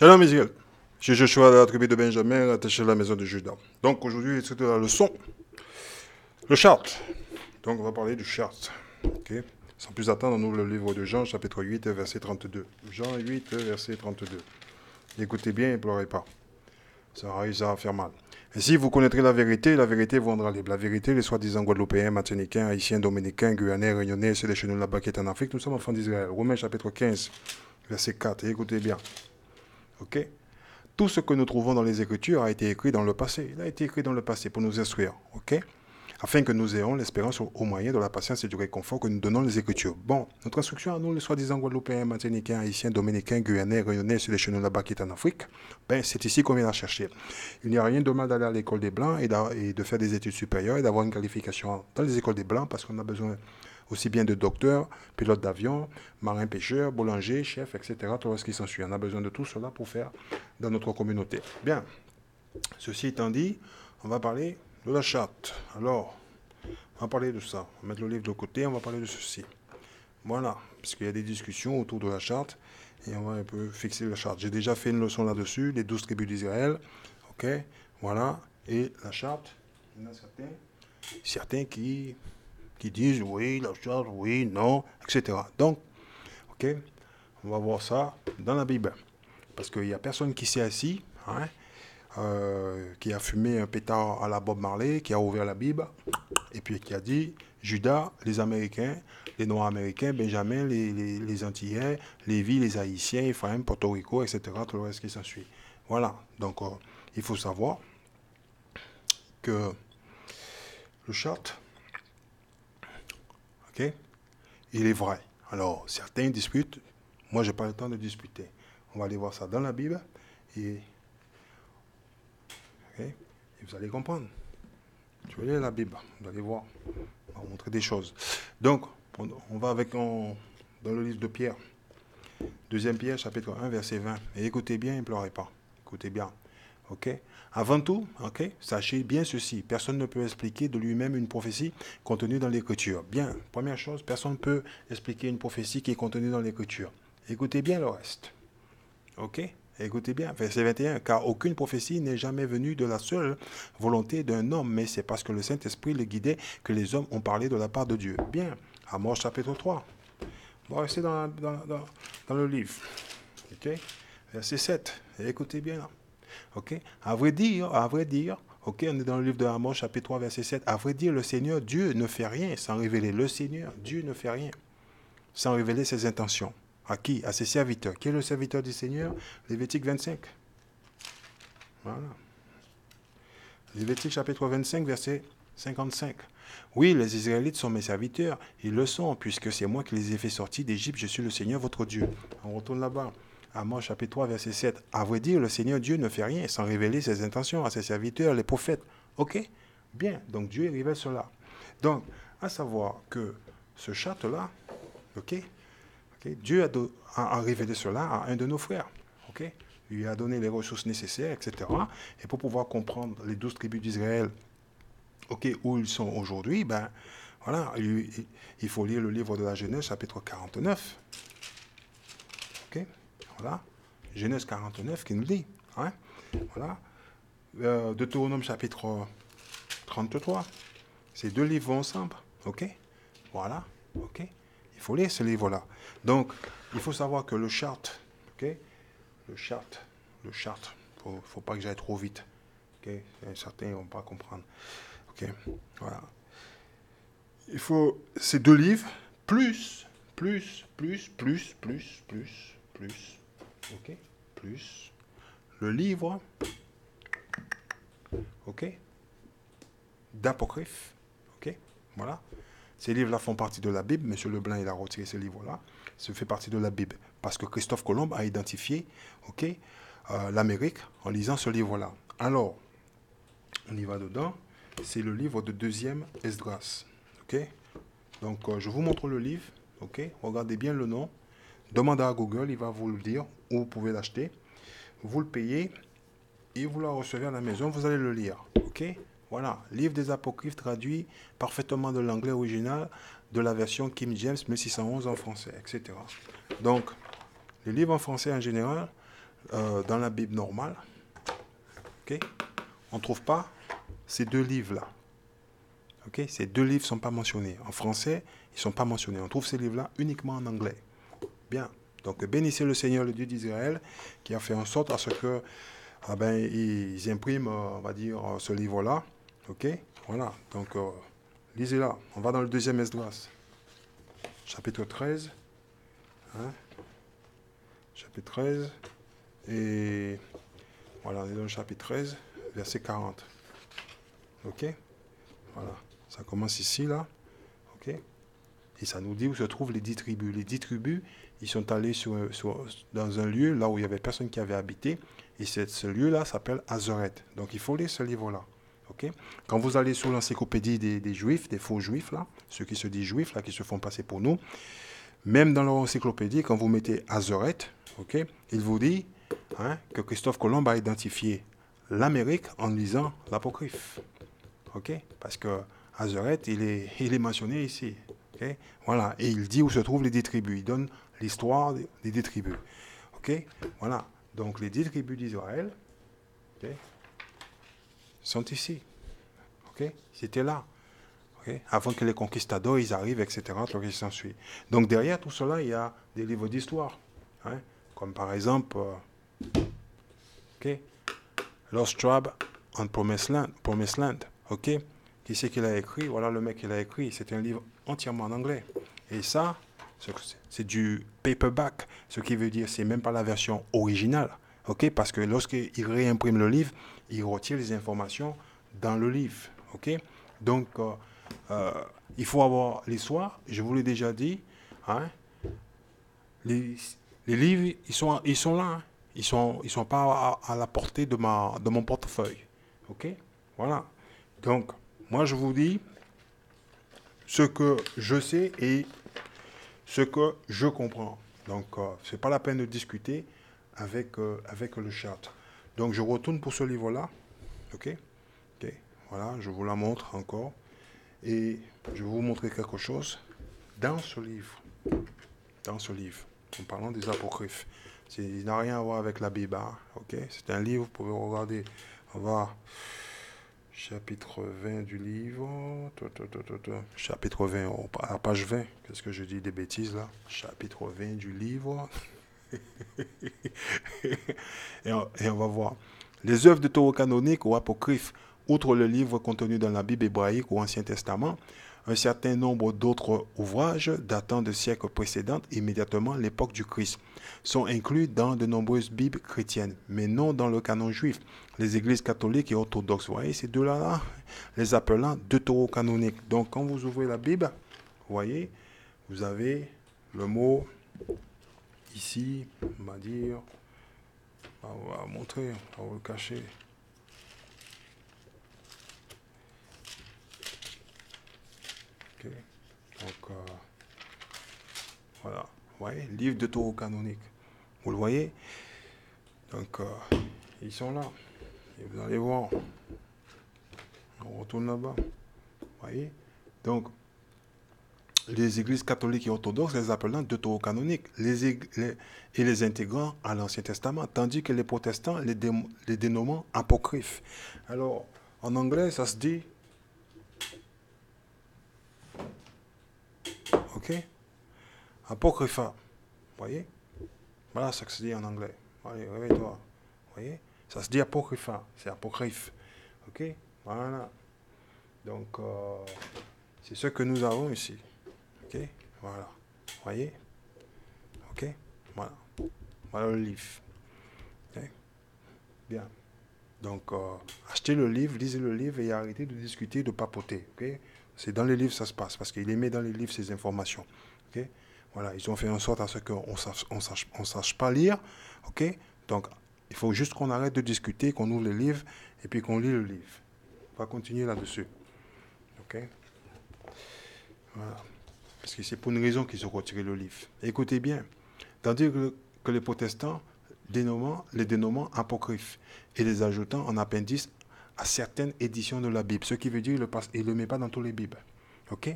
Shalom Israël. Je suis Joshua de la tribu de Benjamin, attaché à la maison de Judas. Donc aujourd'hui, c'est de la leçon. Le charte. Donc on va parler du charte. Ok. Sans plus attendre, on ouvre le livre de Jean, chapitre 8, verset 32. Jean 8, verset 32. Écoutez bien et ne pleurez pas. Ça va faire mal. Ainsi, vous connaîtrez la vérité vous rendra libre. La vérité, les soi-disant Guadeloupéens, Martiniquais, Haïtiens, Dominicains, Guyanais, Réunionnais, ceux de chez nous là-bas qui est en Afrique, nous sommes enfants d'Israël. Romains chapitre 15, verset 4. Et écoutez bien. Ok. Tout ce que nous trouvons dans les Écritures a été écrit dans le passé. Il a été écrit dans le passé pour nous instruire, ok? Afin que nous ayons l'espérance au moyen de la patience et du réconfort que nous donnons les Écritures. Bon, notre instruction à nous, les soi-disant Guadeloupéens, Martiniquais, Haïtiens, Dominicains, Guyanais, Réunionnais, ceux de chez nous là-bas qui est en Afrique, ben, c'est ici qu'on vient la chercher. Il n'y a rien de mal d'aller à l'école des Blancs et de faire des études supérieures et d'avoir une qualification dans les écoles des Blancs parce qu'on a besoin aussi bien de docteurs, pilotes d'avion, marins pêcheurs, boulangers, chefs, etc. Tout ce qui s'ensuit. On a besoin de tout cela pour faire dans notre communauté. Bien, ceci étant dit, on va parler de la charte. Alors, on va parler de ça. On va mettre le livre de côté, on va parler de ceci. Voilà, parce qu'il y a des discussions autour de la charte et on va un peu fixer la charte. J'ai déjà fait une leçon là-dessus, les 12 tribus d'Israël. Ok, voilà. Et la charte, il y en a certains qui disent oui, la charte, oui, non, etc. Donc, ok, on va voir ça dans la Bible. Parce qu'il n'y a personne qui s'est assis, hein, qui a fumé un pétard à la Bob Marley, qui a ouvert la Bible, et puis qui a dit, Judas, les Américains, les Noirs américains, Benjamin, les Antillais, Lévi, les Haïtiens, Ephraim, Porto Rico, etc., tout le reste qui s'ensuit. Voilà, donc il faut savoir que le charte, ok, il est vrai. Alors, certains disputent, moi je n'ai pas le temps de disputer. On va aller voir ça dans la Bible, et vous allez comprendre. Tu vas lire la Bible, vous allez voir. On va vous montrer des choses. Donc, on va dans le livre de Pierre. 2 Pierre, chapitre 1, verset 20. Et écoutez bien, ne pleurez pas. Écoutez bien. Ok. Avant tout, ok, sachez bien ceci. Personne ne peut expliquer de lui-même une prophétie contenue dans l'Écriture. Bien, première chose, personne ne peut expliquer une prophétie qui est contenue dans l'Écriture. Écoutez bien le reste. Ok. Écoutez bien, verset 21, car aucune prophétie n'est jamais venue de la seule volonté d'un homme, mais c'est parce que le Saint-Esprit le guidait que les hommes ont parlé de la part de Dieu. Bien, Amos chapitre 3. On va rester dans le livre. Ok. Verset 7. Écoutez bien là. Ok. À vrai dire, ok, on est dans le livre de Amos chapitre 3, verset 7. À vrai dire, le Seigneur Dieu ne fait rien sans révéler. Le Seigneur Dieu ne fait rien sans révéler ses intentions. À qui? À ses serviteurs. Qui est le serviteur du Seigneur? Lévitique 25. Voilà. Lévitique chapitre 25, verset 55. Oui, les Israélites sont mes serviteurs. Ils le sont, puisque c'est moi qui les ai fait sortir d'Égypte. Je suis le Seigneur, votre Dieu. On retourne là-bas. Amos chapitre 3, verset 7. À vrai dire, le Seigneur Dieu ne fait rien sans révéler ses intentions à ses serviteurs, les prophètes. Ok? Bien. Donc Dieu révèle cela. Donc, à savoir que ce château-là, ok? Okay. Dieu a révélé cela à un de nos frères. Okay. Il lui a donné les ressources nécessaires, etc. Et pour pouvoir comprendre les 12 tribus d'Israël, okay, où ils sont aujourd'hui, ben, voilà, il faut lire le livre de la Genèse, chapitre 49. Okay. Voilà. Genèse 49 qui nous dit. Hein. Voilà. Deutéronome chapitre 33. Ces deux livres vont ensemble. Ok. Voilà. Ok. Il faut lire ce livre-là. Donc, il faut savoir que le charte, ok, le charte, faut pas que j'aille trop vite, ok, certains ne vont pas comprendre, ok, voilà. Il faut ces deux livres, plus, ok, plus, le livre, ok, d'Apocryphe, ok, voilà. Ces livres-là font partie de la Bible. Monsieur Leblanc, il a retiré ce livre-là. Ça fait partie de la Bible. Parce que Christophe Colomb a identifié, ok, l'Amérique en lisant ce livre-là. Alors, on y va dedans. C'est le livre de 2e Esdras. Ok. Donc, je vous montre le livre. Ok. Regardez bien le nom. Demandez à Google, il va vous le dire où vous pouvez l'acheter. Vous le payez et vous le recevez à la maison. Vous allez le lire. Ok. Voilà, livre des Apocryphes traduit parfaitement de l'anglais original, de la version King James 1611 en français, etc. Donc, les livres en français en général, dans la Bible normale, ok, on ne trouve pas ces deux livres-là. Ok, ces deux livres ne sont pas mentionnés. En français, ils ne sont pas mentionnés. On trouve ces livres-là uniquement en anglais. Bien. Donc, bénissez le Seigneur, le Dieu d'Israël, qui a fait en sorte à ce que, ils impriment, on va dire, ce livre-là. Ok, voilà. Donc, lisez-la. On va dans le deuxième Esdras, chapitre 13. Hein? Chapitre 13. Et voilà, on est dans le chapitre 13, verset 40. Ok, voilà. Ça commence ici, là. Ok. Et ça nous dit où se trouvent les 10 tribus. Les 10 tribus, ils sont allés dans un lieu là où il n'y avait personne qui avait habité. Et ce lieu-là s'appelle Azoreth. Donc il faut lire ce livre-là. Okay? Quand vous allez sur l'encyclopédie des Juifs, des faux Juifs, là, ceux qui se disent Juifs, là, qui se font passer pour nous, même dans leur encyclopédie, quand vous mettez Azoreth, okay, il vous dit que Christophe Colomb a identifié l'Amérique en lisant l'apocryphe. Okay? Parce que Azoreth, il est mentionné ici. Okay? Voilà. Et il dit où se trouvent les 10 tribus. Il donne l'histoire des 10 tribus. Okay? Voilà. Donc les 10 tribus d'Israël, okay, sont ici. Okay? C'était là. Okay? Avant que les conquistadors ils arrivent, etc. Tout ce qui s'ensuit. Donc derrière tout cela, il y a des livres d'histoire. Hein? Comme par exemple, okay, Lost Tribe on Promised Land. Okay? Qui c'est qui l'a écrit? Voilà le mec qui l'a écrit. C'est un livre entièrement en anglais. Et ça, c'est du paperback. Ce qui veut dire, c'est même pas la version originale. Ok? Parce que lorsqu'il réimprime le livre, il retire les informations dans le livre. Ok? Donc, il faut avoir l'histoire. Je vous l'ai déjà dit. Hein? Les livres, ils sont là. Hein? Ils sont pas à la portée de mon portefeuille. Ok? Voilà. Donc, moi, je vous dis ce que je sais et ce que je comprends. Donc, ce n'est pas la peine de discuter avec le chat. Donc, je retourne pour ce livre-là. OK? OK. Voilà, je vous la montre encore. Et je vais vous montrer quelque chose dans ce livre. Dans ce livre. En parlant des apocryphes. Il n'a rien à voir avec la Bible. Hein? OK? C'est un livre, vous pouvez regarder. On va... Chapitre 20 du livre. Chapitre 20, à la page 20. Qu'est-ce que je dis des bêtises là? Chapitre 20 du livre. et on va voir. Les œuvres de Torah canonique ou apocryphes, outre le livre contenu dans la Bible hébraïque ou Ancien Testament, un certain nombre d'autres ouvrages datant de siècles précédents, immédiatement l'époque du Christ, sont inclus dans de nombreuses Bibles chrétiennes, mais non dans le canon juif. Les églises catholiques et orthodoxes, vous voyez ces deux-là, les appelant deutérocanoniques. Donc quand vous ouvrez la Bible, vous voyez, vous avez le mot ici, on va dire, on va montrer, on va vous le cacher. Okay. Donc, voilà. Vous voyez, livre de Torah canonique. Vous le voyez? Donc, ils sont là. Et vous allez voir. On retourne là-bas. Vous voyez? Donc, les églises catholiques et orthodoxes les appelant deutérocanoniques et les intégrant à l'Ancien Testament, tandis que les protestants les dénommant apocryphes. Alors, en anglais, ça se dit... OK? Apocrypha. Vous voyez? Voilà ce que se dit en anglais. Allez, réveille-toi. Vous voyez? Ça se dit apocrypha. C'est apocryphe. OK? Voilà. Donc, c'est ce que nous avons ici. OK? Voilà. Vous voyez? OK? Voilà. Voilà le livre. OK? Bien. Donc, achetez le livre, lisez le livre et arrêtez de discuter, de papoter. OK? C'est dans les livres ça se passe, parce qu'il met dans les livres ces informations. OK? Voilà, ils ont fait en sorte à ce qu'on ne sache pas lire. OK? Donc, il faut juste qu'on arrête de discuter, qu'on ouvre le livre et puis qu'on lit le livre. On va continuer là-dessus. OK? Voilà. Parce que c'est pour une raison qu'ils ont retiré le livre. Écoutez bien. Tandis que les protestants les dénommant apocryphes et les ajoutant en appendice à certaines éditions de la Bible. Ce qui veut dire qu'il ne le met pas dans toutes les Bibles. OK?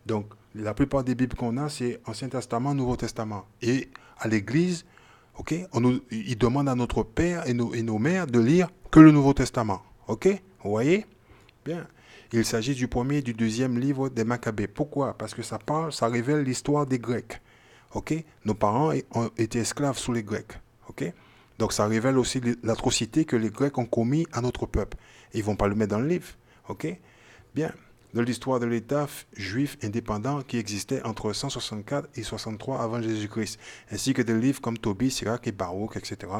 Donc, la plupart des Bibles qu'on a, c'est Ancien Testament, Nouveau Testament. Et à l'Église, Ok? Il demande à notre père et nos mères de lire que le Nouveau Testament. Ok? Vous voyez? Bien. Il s'agit du premier et du deuxième livre des Maccabées. Pourquoi? Parce que ça révèle l'histoire des Grecs. Ok? Nos parents ont été esclaves sous les Grecs. Ok? Donc ça révèle aussi l'atrocité que les Grecs ont commis à notre peuple. Et ils ne vont pas le mettre dans le livre. Ok? Bien. De l'histoire de l'État juif indépendant qui existait entre 164 et 63 avant Jésus-Christ, ainsi que des livres comme Tobie, Sirach et Baruch, etc.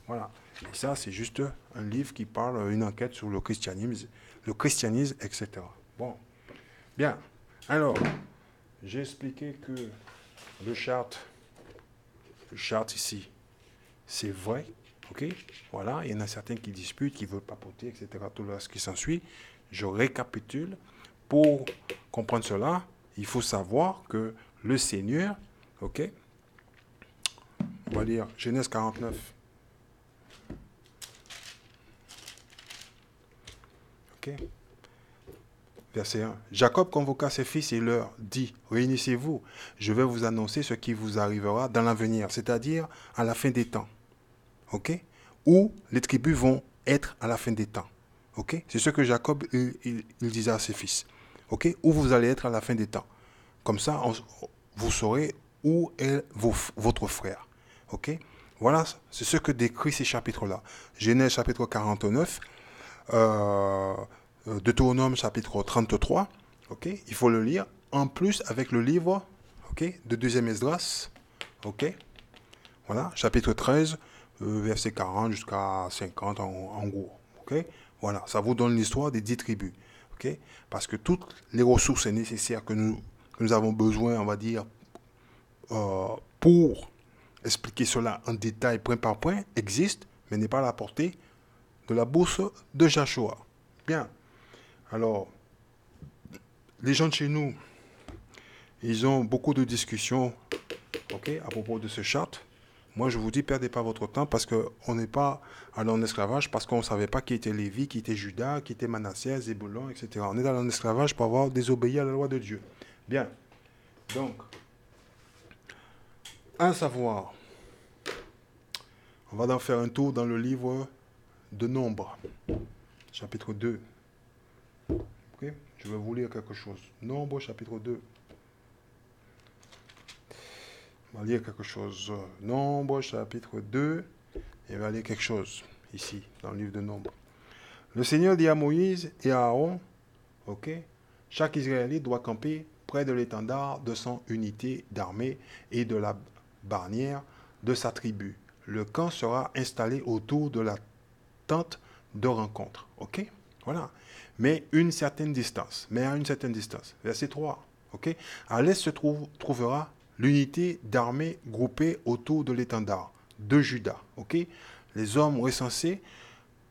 Voilà. Et ça, c'est juste un livre qui parle, une enquête sur le christianisme, etc. Bon, bien. Alors, j'ai expliqué que le charte ici, c'est vrai. Ok? Voilà, il y en a certains qui disputent, qui veulent papoter, etc. Tout ce qui s'ensuit. Je récapitule. Pour comprendre cela, il faut savoir que le Seigneur, ok? On va lire Genèse 49. Ok? Verset 1. Jacob convoqua ses fils et leur dit, réunissez-vous, je vais vous annoncer ce qui vous arrivera dans l'avenir, c'est-à-dire à la fin des temps. Ok? Où les tribus vont être à la fin des temps. Ok? C'est ce que Jacob il disait à ses fils. Ok? Où vous allez être à la fin des temps. Comme ça, vous saurez où est votre frère. Ok? Voilà, c'est ce que décrit ces chapitres-là. Genèse chapitre 49, Deutéronome chapitre 33. Ok? Il faut le lire en plus avec le livre, ok, de deuxième Esdras. Ok? Voilà, chapitre 13, verset 40 jusqu'à 50 en gros. Ok? Voilà, ça vous donne l'histoire des 10 tribus. Ok? Parce que toutes les ressources nécessaires que nous avons besoin, on va dire, pour expliquer cela en détail, point par point, existent, mais n'est pas à la portée de la bourse de Joshua. Bien. Alors, les gens de chez nous, ils ont beaucoup de discussions, ok, à propos de ce charte. Moi, je vous dis, perdez pas votre temps parce qu'on n'est pas allé en esclavage parce qu'on ne savait pas qui était Lévi, qui était Judas, qui était Manassé, Zébulon, etc. On est allé en esclavage pour avoir désobéi à la loi de Dieu. Bien. Donc, à savoir, on va en faire un tour dans le livre de Nombres, chapitre 2. Okay? Je vais vous lire quelque chose. Nombres, chapitre 2. On va lire quelque chose. Nombres, chapitre 2. Et on va lire quelque chose ici, dans le livre de Nombres. Le Seigneur dit à Moïse et à Aaron, ok, chaque Israélite doit camper près de l'étendard de son unité d'armée et de la barnière de sa tribu. Le camp sera installé autour de la tente de rencontre. Ok? Voilà. Mais à une certaine distance. Verset 3. Ok? À l'est se trouvera l'unité d'armée groupée autour de l'étendard de Juda. Ok? Les hommes recensés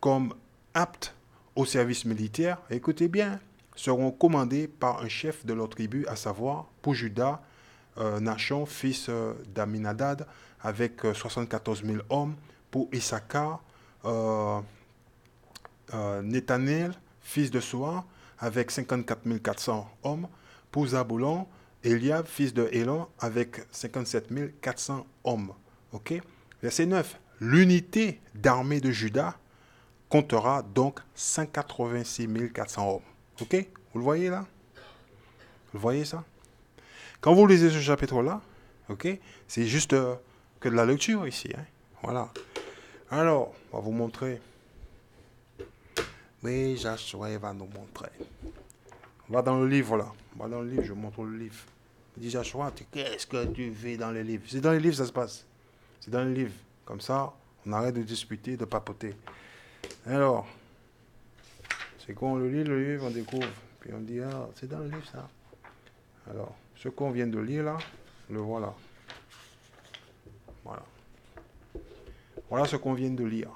comme aptes au service militaire, écoutez bien, seront commandés par un chef de leur tribu, à savoir pour Juda, Nachon, fils d'Aminadad, avec 74 000 hommes, pour Issachar, Nethanel, fils de Soa, avec 54 400 hommes, pour Zabulon, Eliab, fils de Hélon, avec 57 400 hommes. Ok? Verset 9. L'unité d'armée de Juda comptera donc 186 400 hommes. Ok? Vous le voyez là? Vous voyez ça? Quand vous lisez ce chapitre-là, ok? C'est juste que de la lecture ici. Hein? Voilà. Alors, on va vous montrer. Oui, Joshua va nous montrer. On va dans le livre là. On va dans le livre, je montre le livre. Il dit Joshua, qu'est-ce que tu fais dans les livres? C'est dans les livres ça se passe. C'est dans les livres. Comme ça, on arrête de discuter, de papoter. Alors, c'est quand on le lit, le livre, on découvre. Puis on dit, ah, c'est dans le livre ça. Alors, ce qu'on vient de lire là, le voilà. Voilà. Voilà ce qu'on vient de lire.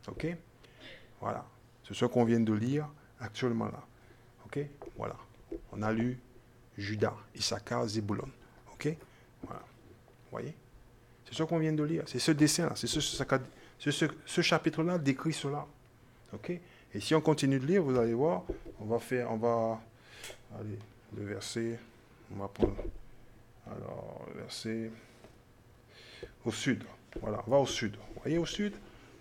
Ok? Voilà. C'est ce qu'on vient de lire actuellement là. Ok? Voilà. On a lu Judas, Issachar, Zébulon. Ok? Voilà. Vous voyez? C'est ce qu'on vient de lire. C'est ce dessin là. C'est ce chapitre-là décrit cela. Ok? Et si on continue de lire, vous allez voir, allez, le verset, on va prendre, alors, le verset au sud. Voilà, on va au sud. Vous voyez au sud?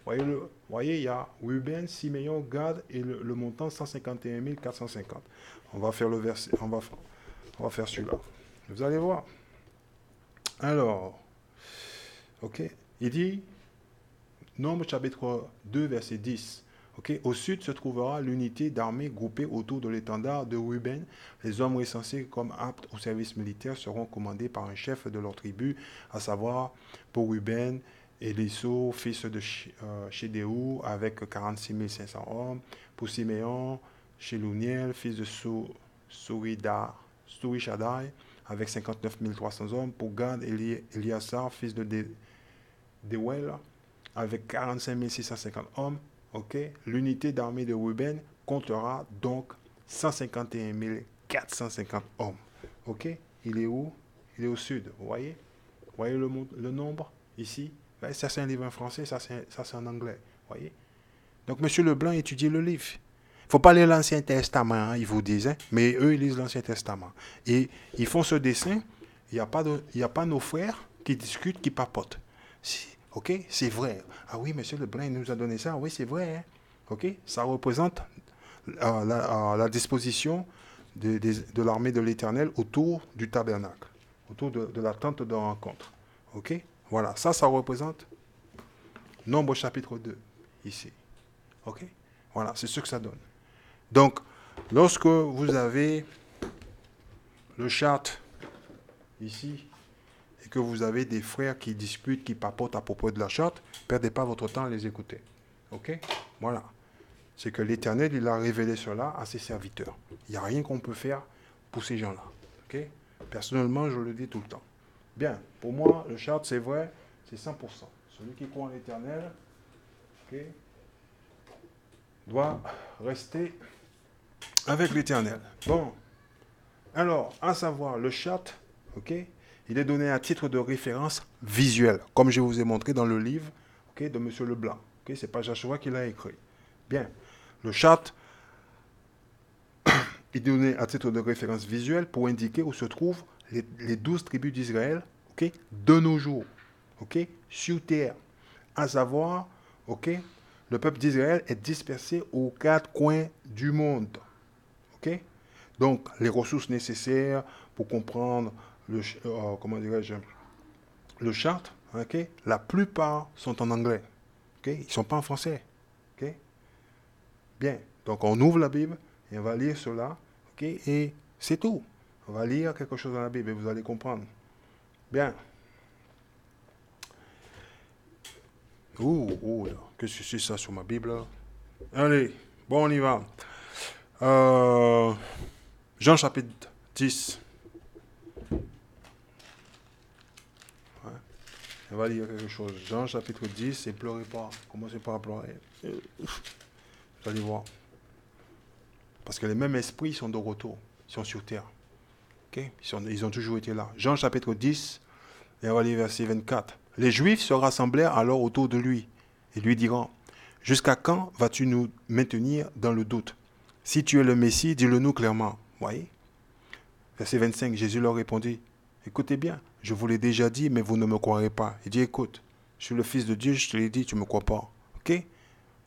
Voyez, il y a Ruben, Simeon, Gad et le montant 151 450. On va faire le verset, on va faire celui-là. Vous allez voir. Alors, ok, il dit, Nombre chapitre 2, verset 10. Ok, au sud se trouvera l'unité d'armée groupée autour de l'étendard de Ruben. Les hommes recensés comme aptes au service militaire seront commandés par un chef de leur tribu, à savoir pour Ruben, Élisau, fils de Chédéou, avec 46 500 hommes. Pour Siméon, Shelouniel, fils de Sourishadai, avec 59 300 hommes. Pour Gad, Eliasar, fils de Dewel, avec 45 650 hommes. Ok, l'unité d'armée de Ruben comptera donc 151 450 hommes. Ok, il est où? Il est au sud, vous voyez? Vous voyez le nombre ici? Ça c'est un livre en français, ça c'est en anglais, vous voyez? Donc Monsieur Leblanc étudie le livre. Il ne faut pas lire l'Ancien Testament, hein, ils vous disent, hein, mais eux ils lisent l'Ancien Testament. Et ils font ce dessin, il n'y a pas nos frères qui discutent, qui papotent. Ok, c'est vrai. Ah oui, Monsieur Leblanc nous a donné ça. Oui, c'est vrai. Hein? Ok, ça représente la disposition de l'armée de l'Éternel autour du tabernacle, autour de la tente de rencontre. Ok, voilà, ça représente Nombre chapitre 2, ici. Ok, voilà, c'est ce que ça donne. Donc, lorsque vous avez le charte ici, et que vous avez des frères qui disputent, qui papotent à propos de la charte, ne perdez pas votre temps à les écouter. Ok? Voilà. C'est que l'Éternel, il a révélé cela à ses serviteurs. Il n'y a rien qu'on peut faire pour ces gens-là. Ok? Personnellement, je le dis tout le temps. Bien, pour moi, le charte, c'est vrai, c'est 100%. Celui qui croit en l'Éternel, ok, doit rester avec l'Éternel. Bon. Alors, à savoir, le charte, ok, il est donné à titre de référence visuelle, comme je vous ai montré dans le livre, ok, de M. Leblanc. Ok, c'est pas Joshua qui l'a écrit. Bien. Le charte est donné à titre de référence visuelle pour indiquer où se trouvent les 12 tribus d'Israël, ok, de nos jours, ok, sur terre. À savoir, ok, le peuple d'Israël est dispersé aux 4 coins du monde. Ok? Donc, les ressources nécessaires pour comprendre comment dirais-je, le charte, ok, la plupart sont en anglais. Ok? Ils ne sont pas en français. Ok? Bien. Donc, on ouvre la Bible et on va lire cela. Ok? Et c'est tout. On va lire quelque chose dans la Bible et vous allez comprendre. Bien. Ouh, là. Qu'est-ce que c'est ça sur ma Bible, là? Allez, bon, on y va. Jean chapitre 10. Ouais. On va lire quelque chose. Jean chapitre 10 et pleurez pas. Commencez pas à pleurer. Vous allez voir. Parce que les mêmes esprits sont de retour. Ils sont sur terre. Okay? Ils ont toujours été là. Jean chapitre 10 et on va lire verset 24. Les Juifs se rassemblèrent alors autour de lui et lui diront, jusqu'à quand vas-tu nous maintenir dans le doute? Si tu es le Messie, dis-le-nous clairement. Voyez? Verset 25, Jésus leur répondit, écoutez bien, je vous l'ai déjà dit, mais vous ne me croirez pas. Il dit, écoute, je suis le Fils de Dieu, je te l'ai dit, tu ne me crois pas. Ok?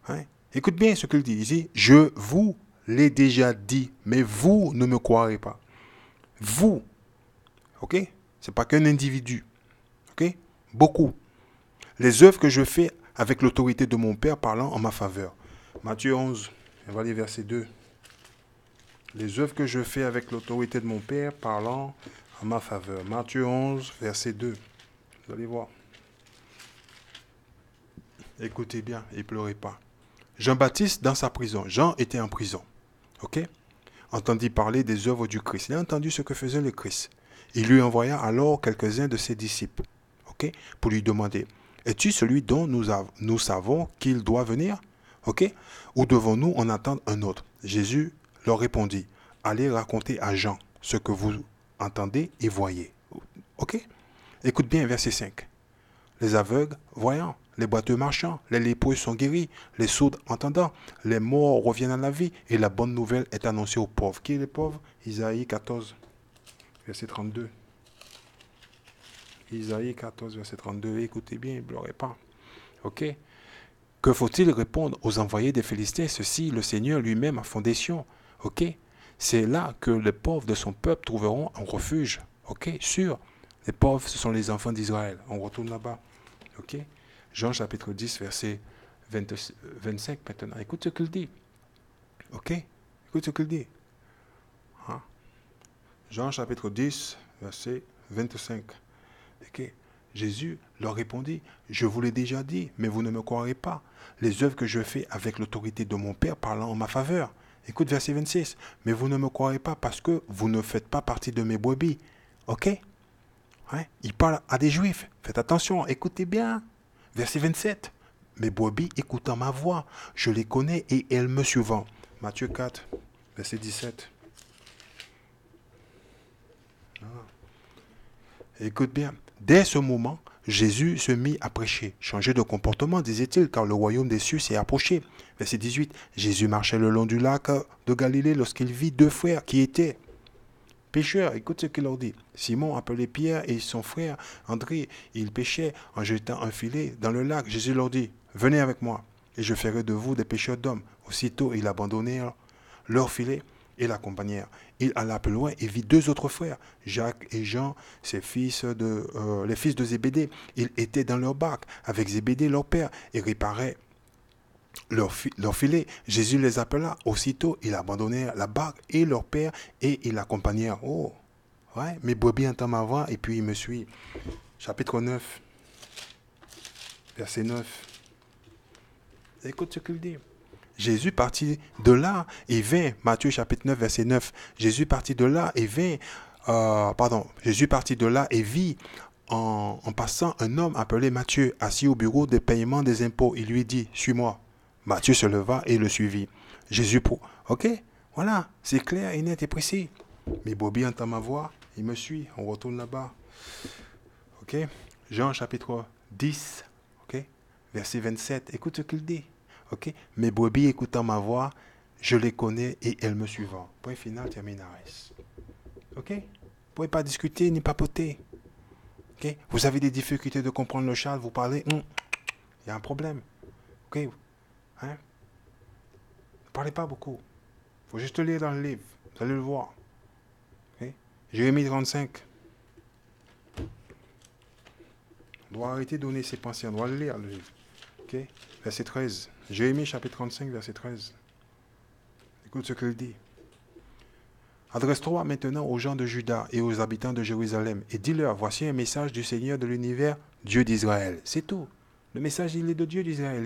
Hein? Écoute bien ce qu'il dit. Il dit, je vous l'ai déjà dit, mais vous ne me croirez pas. Vous. Ok? Ce n'est pas qu'un individu. Ok? Beaucoup. Les œuvres que je fais avec l'autorité de mon Père parlant en ma faveur. Matthieu 11, on va lire verset 2. Les œuvres que je fais avec l'autorité de mon Père parlant en ma faveur. Matthieu 11, verset 2. Vous allez voir. Écoutez bien et pleurez pas. Jean-Baptiste dans sa prison. Jean était en prison. Ok? Entendit parler des œuvres du Christ. Il a entendu ce que faisait le Christ. Il lui envoya alors quelques-uns de ses disciples. Ok? Pour lui demander, es-tu celui dont nous savons qu'il doit venir? Ok? Ou devons-nous en attendre un autre? Jésus leur répondit, allez raconter à Jean ce que vous entendez et voyez. Ok? Écoute bien, verset 5. Les aveugles voyant, les boiteux marchant, les lépreux sont guéris, les sourds entendant, les morts reviennent à la vie et la bonne nouvelle est annoncée aux pauvres. Qui est les pauvres? Isaïe 14, verset 32. Isaïe 14, verset 32. Écoutez bien, ne pleurez pas. Ok? Que faut-il répondre aux envoyés des Philistins? Ceci, le Seigneur lui-même a fondé Sion. Ok? C'est là que les pauvres de son peuple trouveront un refuge. Ok? Sûr. Les pauvres, ce sont les enfants d'Israël. On retourne là-bas. Ok? Jean chapitre 10, verset 25 maintenant. Écoute ce qu'il dit. Ok? Écoute ce qu'il dit. Hein? Jean chapitre 10, verset 25. Ok? Jésus leur répondit, je vous l'ai déjà dit, mais vous ne me croirez pas. Les œuvres que je fais avec l'autorité de mon Père parlant en ma faveur. Écoute verset 26. Mais vous ne me croirez pas parce que vous ne faites pas partie de mes brebis. Ok? Hein? Il parle à des juifs. Faites attention, écoutez bien. Verset 27. Mes brebis écoutant ma voix, je les connais et elles me suivent. Matthieu 4, verset 17. Écoute bien. Dès ce moment, Jésus se mit à prêcher. Changer de comportement, disait-il, car le royaume des cieux s'est approché. Verset 18. Jésus marchait le long du lac de Galilée lorsqu'il vit deux frères qui étaient pêcheurs. Écoute ce qu'il leur dit. Simon, appelé Pierre, et son frère André, ils pêchaient en jetant un filet dans le lac. Jésus leur dit, venez avec moi, et je ferai de vous des pêcheurs d'hommes. Aussitôt, ils abandonnèrent leur filet et l'accompagnèrent. Il alla plus loin et vit deux autres frères, Jacques et Jean, les fils de Zébédée. Ils étaient dans leur barque avec Zébédée, leur père, et réparaient leur filet. Jésus les appela. Aussitôt, ils abandonnèrent la barque et leur père et ils l'accompagnèrent. Oh, ouais, mes brebis entendent ma voix et puis ils me suivent. Chapitre 9, verset 9. Écoute ce qu'il dit. Jésus partit de là et vint, Matthieu chapitre 9, verset 9. Jésus partit de là et vint, Jésus partit de là et vit en passant un homme appelé Matthieu, assis au bureau de paiement des impôts. Il lui dit, suis-moi. Matthieu se leva et le suivit. Jésus ok, voilà, c'est clair et net et précis. Mes brebis entendent ma voix, il me suit, on retourne là-bas. Ok, Jean chapitre 10, ok, verset 27, écoute ce qu'il dit. Ok, mes brebis écoutant ma voix, je les connais et elles me suivent. Point final, terminaris. Ok, vous ne pouvez pas discuter ni papoter. Ok, vous avez des difficultés de comprendre le Charles, vous parlez, il y a un problème. Ok, hein? Ne parlez pas beaucoup. Il faut juste lire dans le livre. Vous allez le voir. Okay? Jérémie 35. On doit arrêter de donner ses pensées. On doit le lire, le livre. Okay? Verset 13. Jérémie chapitre 35, verset 13. Écoute ce qu'il dit. Adresse-toi maintenant aux gens de Juda et aux habitants de Jérusalem et dis-leur, voici un message du Seigneur de l'univers, Dieu d'Israël. C'est tout. Le message, il est de Dieu d'Israël.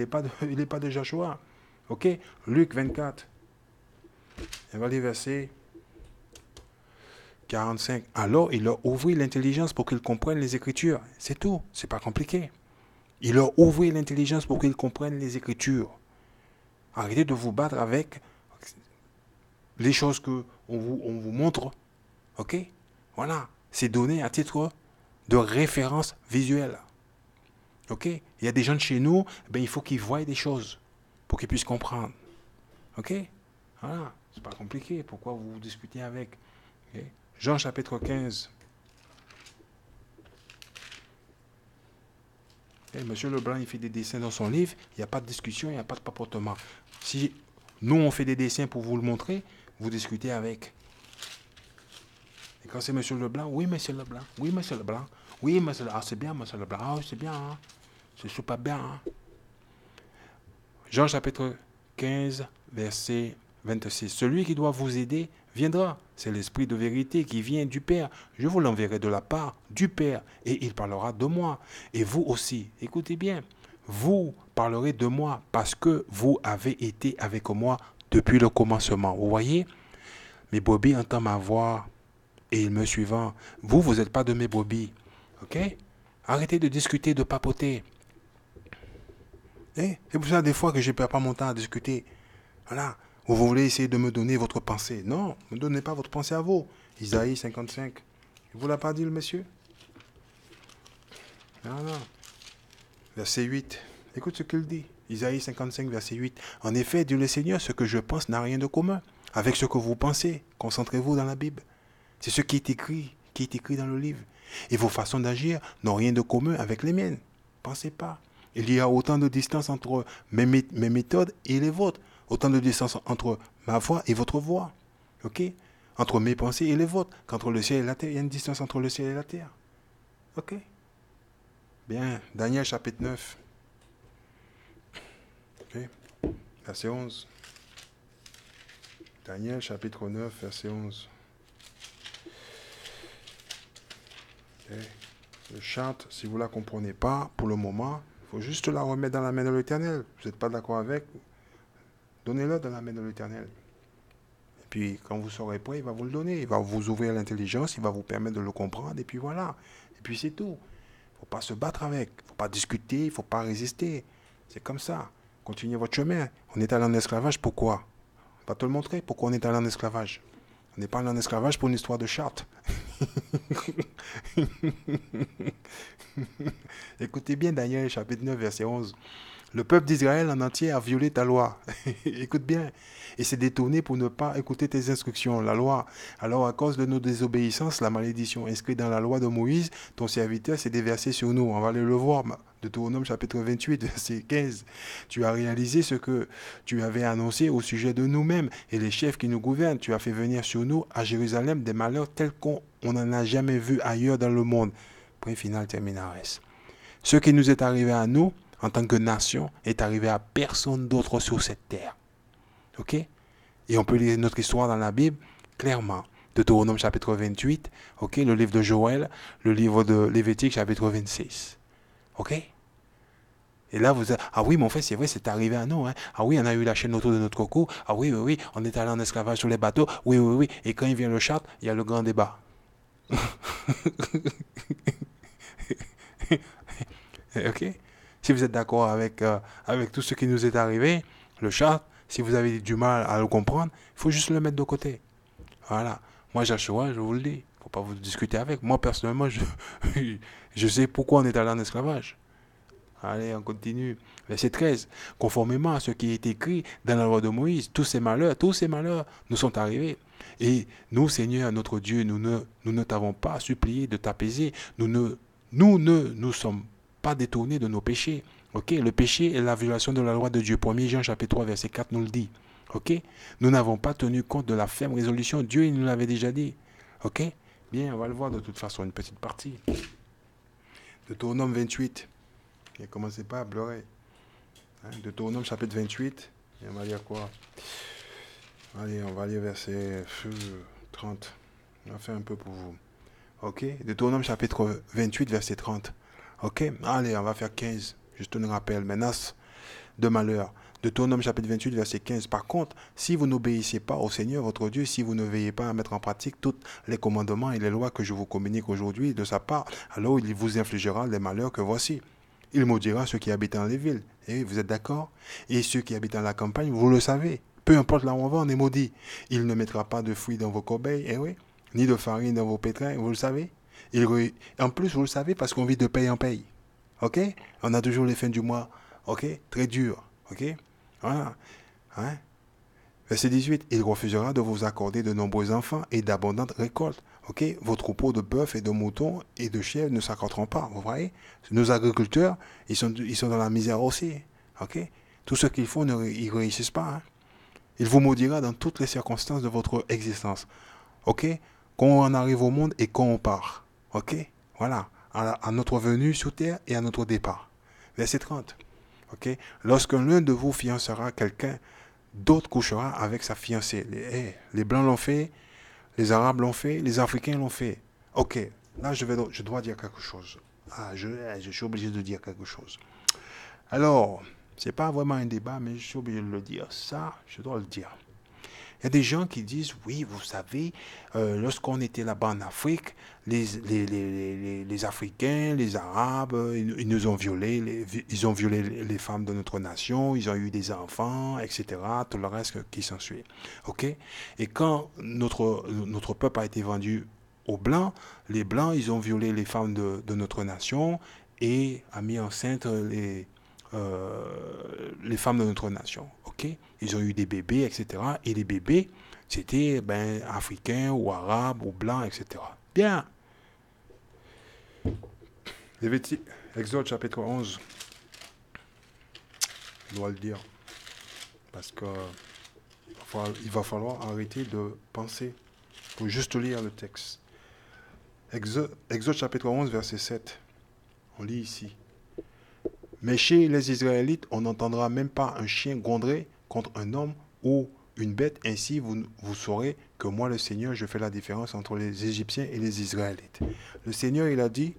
Il n'est pas de Joshua. Ok? Luc 24. On va lire verset 45. Alors, il leur ouvrit l'intelligence pour qu'ils comprennent les Écritures. C'est tout. C'est pas compliqué. Il leur ouvrit l'intelligence pour qu'ils comprennent les Écritures. Arrêtez de vous battre avec les choses qu'on vous montre. Ok? Voilà. C'est donné à titre de référence visuelle. Ok? Il y a des gens de chez nous, il faut qu'ils voient des choses pour qu'ils puissent comprendre. Ok? Voilà. C'est pas compliqué. Pourquoi vous discutez avec? Okay? Jean chapitre 15. Monsieur Leblanc, il fait des dessins dans son livre. Il n'y a pas de discussion, il n'y a pas de papotement. Si nous, on fait des dessins pour vous le montrer, vous discutez avec. Et quand c'est Monsieur Leblanc, oui, Monsieur Leblanc, oui, Monsieur Leblanc, oui, Monsieur Leblanc, c'est bien, Monsieur Leblanc, ah, c'est bien, hein? C'est super bien. Hein? Jean chapitre 15, verset 26. Celui qui doit vous aider viendra. C'est l'Esprit de vérité qui vient du Père. Je vous l'enverrai de la part du Père et il parlera de moi. Et vous aussi, écoutez bien, vous parlerez de moi parce que vous avez été avec moi depuis le commencement. Vous voyez, mes brebis entendent ma voix et ils me suivent. Vous, vous n'êtes pas de mes brebis. Ok? Arrêtez de discuter, de papoter. C'est pour ça des fois que je ne perds pas mon temps à discuter. Voilà. Ou vous voulez essayer de me donner votre pensée. Non, ne me donnez pas votre pensée à vous. Isaïe 55. Il ne vous l'a pas dit le monsieur? Non. Verset 8. Écoute ce qu'il dit. Isaïe 55, verset 8. En effet, dit le Seigneur, ce que je pense n'a rien de commun avec ce que vous pensez. Concentrez-vous dans la Bible. C'est ce qui est écrit dans le livre. Et vos façons d'agir n'ont rien de commun avec les miennes. Pensez pas. Il y a autant de distance entre mes méthodes et les vôtres. Autant de distance entre ma voix et votre voix. Ok? Entre mes pensées et les vôtres. Qu'entre le ciel et la terre, il y a une distance entre le ciel et la terre. Ok? Bien. Daniel chapitre 9. Ok? Verset 11. Daniel chapitre 9, verset 11. Okay. Le chante, si vous ne la comprenez pas, pour le moment, il faut juste la remettre dans la main de l'Éternel. Vous n'êtes pas d'accord avec? Donnez-le dans la main de l'Éternel. Et puis, quand vous serez prêt, il va vous le donner. Il va vous ouvrir l'intelligence, il va vous permettre de le comprendre, et puis voilà. Et puis c'est tout. Il ne faut pas se battre avec, il ne faut pas discuter, il ne faut pas résister. C'est comme ça. Continuez votre chemin. On est allé en esclavage, pourquoi? On va te le montrer, pourquoi on est allé en esclavage. On n'est pas allé en esclavage pour une histoire de charte. Écoutez bien Daniel chapitre 9 verset 11. Le peuple d'Israël en entier a violé ta loi. Écoute bien. Et s'est détourné pour ne pas écouter tes instructions, la loi. Alors à cause de nos désobéissances, la malédiction inscrite dans la loi de Moïse, ton serviteur s'est déversée sur nous. On va aller le voir. Deutéronome chapitre 28 verset 15. Tu as réalisé ce que tu avais annoncé au sujet de nous-mêmes et les chefs qui nous gouvernent. Tu as fait venir sur nous à Jérusalem des malheurs tels qu'on n'en a jamais vu ailleurs dans le monde. Point final terminaris. Ce qui nous est arrivé à nous, en tant que nation, est arrivé à personne d'autre sur cette terre. Ok? Et on peut lire notre histoire dans la Bible clairement. Deutéronome chapitre 28, ok? Le livre de Joël, le livre de Lévitique chapitre 26. Ok? Et là, vous êtes, ah oui, mon frère, c'est vrai, c'est arrivé à nous. Hein? Ah oui, on a eu la chaîne autour de notre coco. Ah oui, oui, oui, on est allé en esclavage sur les bateaux. Oui, oui, oui. Et quand il vient le charte, il y a le grand débat. Ok? Si vous êtes d'accord avec tout ce qui nous est arrivé, le charte, si vous avez du mal à le comprendre, il faut juste le mettre de côté. Voilà. Moi, Joshua, je vous le dis. Il ne faut pas vous discuter avec. Moi, personnellement, je sais pourquoi on est allé en esclavage. Allez, on continue. Verset 13. Conformément à ce qui est écrit dans la loi de Moïse, tous ces malheurs nous sont arrivés. Et nous, Seigneur, notre Dieu, nous ne t'avons pas supplié de t'apaiser. Nous ne sommes pas détournés de nos péchés. Ok? Le péché est la violation de la loi de Dieu. 1 Jean chapitre 3, verset 4 nous le dit. Ok? Nous n'avons pas tenu compte de la ferme résolution. Dieu, il nous l'avait déjà dit. Ok? Bien, on va le voir de toute façon, une petite partie. Deutéronome 28. Ne commencez pas à pleurer. Hein? Deutéronome chapitre 28. Et on va lire quoi? Allez, on va lire verset 30. On va faire un peu pour vous. Ok? Deutéronome chapitre 28, verset 30. Ok? Allez, on va faire 15. Juste un rappel. Menace de malheur. Deutéronome chapitre 28, verset 15. Par contre, si vous n'obéissez pas au Seigneur votre Dieu, si vous ne veillez pas à mettre en pratique tous les commandements et les lois que je vous communique aujourd'hui de sa part, alors il vous infligera les malheurs que voici. Il maudira ceux qui habitent dans les villes. Et vous êtes d'accord? Et ceux qui habitent dans la campagne, vous le savez. Peu importe là où on va, on est maudit. Il ne mettra pas de fruits dans vos corbeilles, eh oui, ni de farine dans vos pétrins, vous le savez. En plus, vous le savez parce qu'on vit de paye en paye. Ok? On a toujours les fins du mois, ok? Très dur, ok? Voilà. Hein? Verset 18. Il refusera de vous accorder de nombreux enfants et d'abondantes récoltes. Ok? Vos troupeaux de bœufs et de moutons et de chèvres ne s'accorderont pas. Vous voyez? Nos agriculteurs, ils sont dans la misère aussi. Ok? Tout ce qu'ils font, ils ne réussissent pas. Hein? Il vous maudira dans toutes les circonstances de votre existence. Ok? Quand on arrive au monde et quand on part. Ok? Voilà. À notre venue sur terre et à notre départ. Verset 30. Ok? Lorsque l'un de vous fiancera quelqu'un, d'autres couchera avec sa fiancée. Les Blancs l'ont fait, les Arabes l'ont fait, les Africains l'ont fait. Ok, là je dois dire quelque chose. Je suis obligé de dire quelque chose. Alors, c'est pas vraiment un débat, mais je suis obligé de le dire. Ça, je dois le dire. Il y a des gens qui disent, oui, vous savez, lorsqu'on était là-bas en Afrique, les Africains, les Arabes, ils nous ont violés, ils ont violé les femmes de notre nation, ils ont eu des enfants, etc., tout le reste qui s'ensuit. Ok? Et quand notre peuple a été vendu aux Blancs, les Blancs, ils ont violé les femmes de notre nation et a mis enceinte les femmes de notre nation. Ok? Ils ont eu des bébés, etc. Et les bébés, c'était africains ou arabes ou blancs, etc. Bien. Lévitique, Exode chapitre 11. Je dois le dire. Parce que il va falloir arrêter de penser pour juste lire le texte. Exode chapitre 11, verset 7. On lit ici. Mais chez les Israélites, on n'entendra même pas un chien gronder contre un homme ou une bête. Ainsi, vous saurez que moi, le Seigneur, je fais la différence entre les Égyptiens et les Israélites. Le Seigneur, il a dit,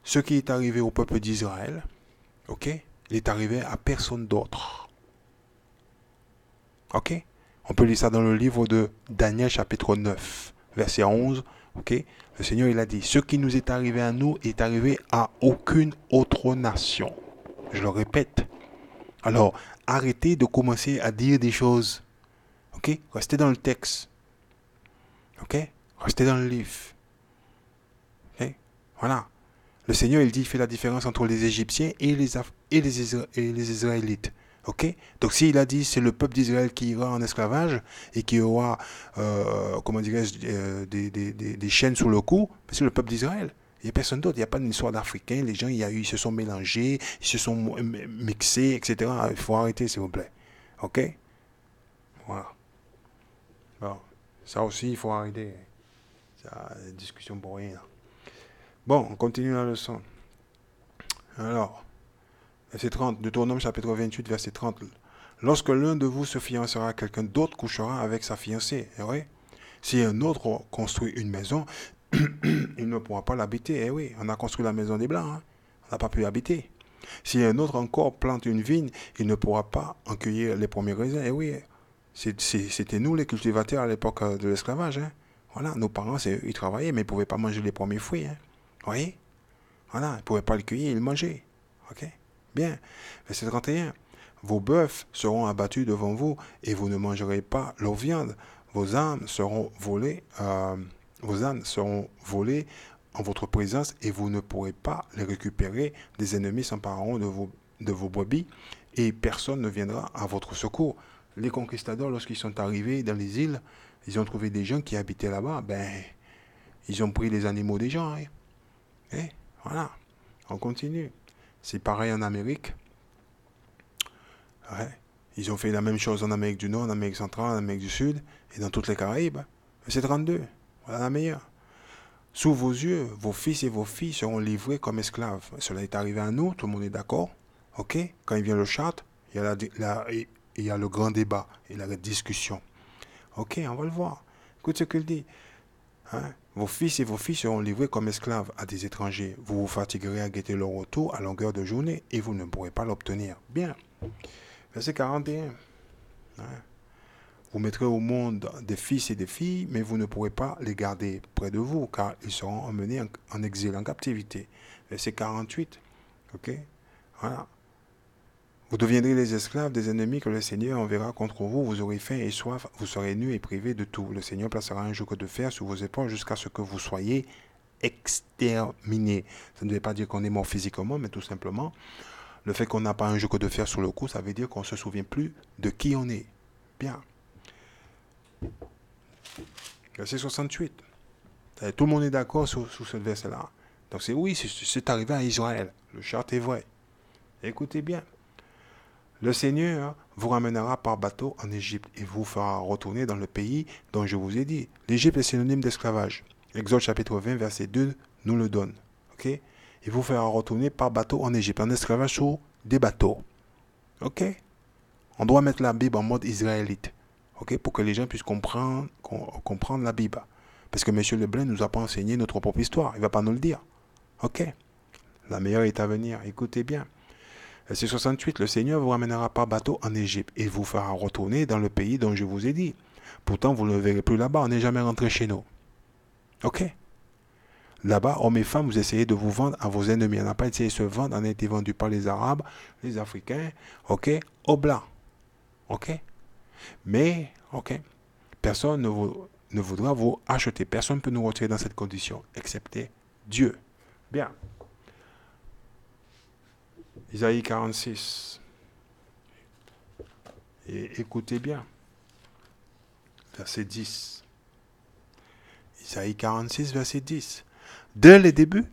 ce qui est arrivé au peuple d'Israël, ok, il est arrivé à personne d'autre. Ok? On peut lire ça dans le livre de Daniel, chapitre 9, verset 11. Ok? Le Seigneur, il a dit, ce qui nous est arrivé à nous est arrivé à aucune autre nation. Je le répète. Alors, arrêtez de commencer à dire des choses. Ok? Restez dans le texte. Ok? Restez dans le livre. Ok? Voilà. Le Seigneur, il dit, il fait la différence entre les Égyptiens et les Israélites. Ok? Donc s'il a dit c'est le peuple d'Israël qui ira en esclavage et qui aura, comment dirais-je, des chaînes sur le cou, c'est le peuple d'Israël. Il n'y a personne d'autre. Il n'y a pas d'une histoire d'Africains. Les gens, ils se sont mélangés, ils se sont mixés, etc. Il faut arrêter, s'il vous plaît. Ok? Voilà. Bon. Ça aussi, il faut arrêter. C'est une discussion pour rien. Bon, on continue la leçon. Alors, verset 30, Deutéronome chapitre 28, verset 30. Lorsque l'un de vous se fiancera à quelqu'un d'autre, couchera avec sa fiancée. Eh oui. Si un autre construit une maison, il ne pourra pas l'habiter. Eh oui, on a construit la maison des Blancs. Hein. On n'a pas pu habiter. Si un autre encore plante une vigne, il ne pourra pas en cueillir les premiers raisins. Eh oui, c'était nous les cultivateurs à l'époque de l'esclavage. Hein. Voilà, nos parents, ils travaillaient, mais ils ne pouvaient pas manger les premiers fruits. Hein. Vous voyez? Voilà, ils ne pouvaient pas les cueillir, ils le mangeaient. Ok? Bien. Verset 31. Vos bœufs seront abattus devant vous et vous ne mangerez pas leur viande. Vos ânes seront volées en votre présence et vous ne pourrez pas les récupérer. Des ennemis s'empareront de vos brebis et personne ne viendra à votre secours. Les conquistadors, lorsqu'ils sont arrivés dans les îles, ils ont trouvé des gens qui habitaient là-bas. Ben, ils ont pris les animaux des gens. Hein. Et voilà, on continue. C'est pareil en Amérique. Ouais. Ils ont fait la même chose en Amérique du Nord, en Amérique centrale, en Amérique du Sud et dans toutes les Caraïbes. C'est 32. Voilà la meilleure. Sous vos yeux, vos fils et vos filles seront livrés comme esclaves. Cela est arrivé à nous, tout le monde est d'accord. Ok? Quand il vient le charte, il y a le grand débat et la discussion. Ok, on va le voir. Écoute ce qu'il dit. Hein? Vos fils et vos filles seront livrés comme esclaves à des étrangers. Vous vous fatiguerez à guetter leur retour à longueur de journée et vous ne pourrez pas l'obtenir. Bien. Verset 41. Hein? Vous mettrez au monde des fils et des filles, mais vous ne pourrez pas les garder près de vous, car ils seront emmenés en exil, en captivité. Verset 48. Ok? Voilà. Vous deviendrez les esclaves des ennemis que le Seigneur enverra contre vous. Vous aurez faim et soif, vous serez nus et privés de tout. Le Seigneur placera un joug de fer sur vos épaules jusqu'à ce que vous soyez exterminés. Ça ne veut pas dire qu'on est mort physiquement, mais tout simplement, le fait qu'on n'a pas un joug de fer sur le cou, ça veut dire qu'on ne se souvient plus de qui on est. Bien. Verset 68. Tout le monde est d'accord sur ce verset-là. Donc c'est arrivé à Israël. Le charte est vrai. Écoutez bien. Le Seigneur vous ramènera par bateau en Égypte et vous fera retourner dans le pays dont je vous ai dit. L'Égypte est synonyme d'esclavage. Exode chapitre 20, verset 2 nous le donne. Ok? Il vous fera retourner par bateau en Égypte, en esclavage sur des bateaux. Ok? On doit mettre la Bible en mode israélite. Ok? Pour que les gens puissent comprendre la Bible. Parce que M. Leblanc ne nous a pas enseigné notre propre histoire. Il ne va pas nous le dire. Ok? La meilleure est à venir. Écoutez bien. Verset 68, le Seigneur vous ramènera par bateau en Égypte et vous fera retourner dans le pays dont je vous ai dit. Pourtant, vous ne le verrez plus là-bas, on n'est jamais rentré chez nous. Ok? Là-bas, hommes et femmes, vous essayez de vous vendre à vos ennemis. On n'a pas essayé de se vendre, on a été vendu par les Arabes, les Africains, ok? Aux Blancs. Ok? Mais, ok? Personne ne voudra vous acheter. Personne ne peut nous retirer dans cette condition, excepté Dieu. Bien. Isaïe 46. Et écoutez bien. Verset 10. Isaïe 46, verset 10. Dès le début,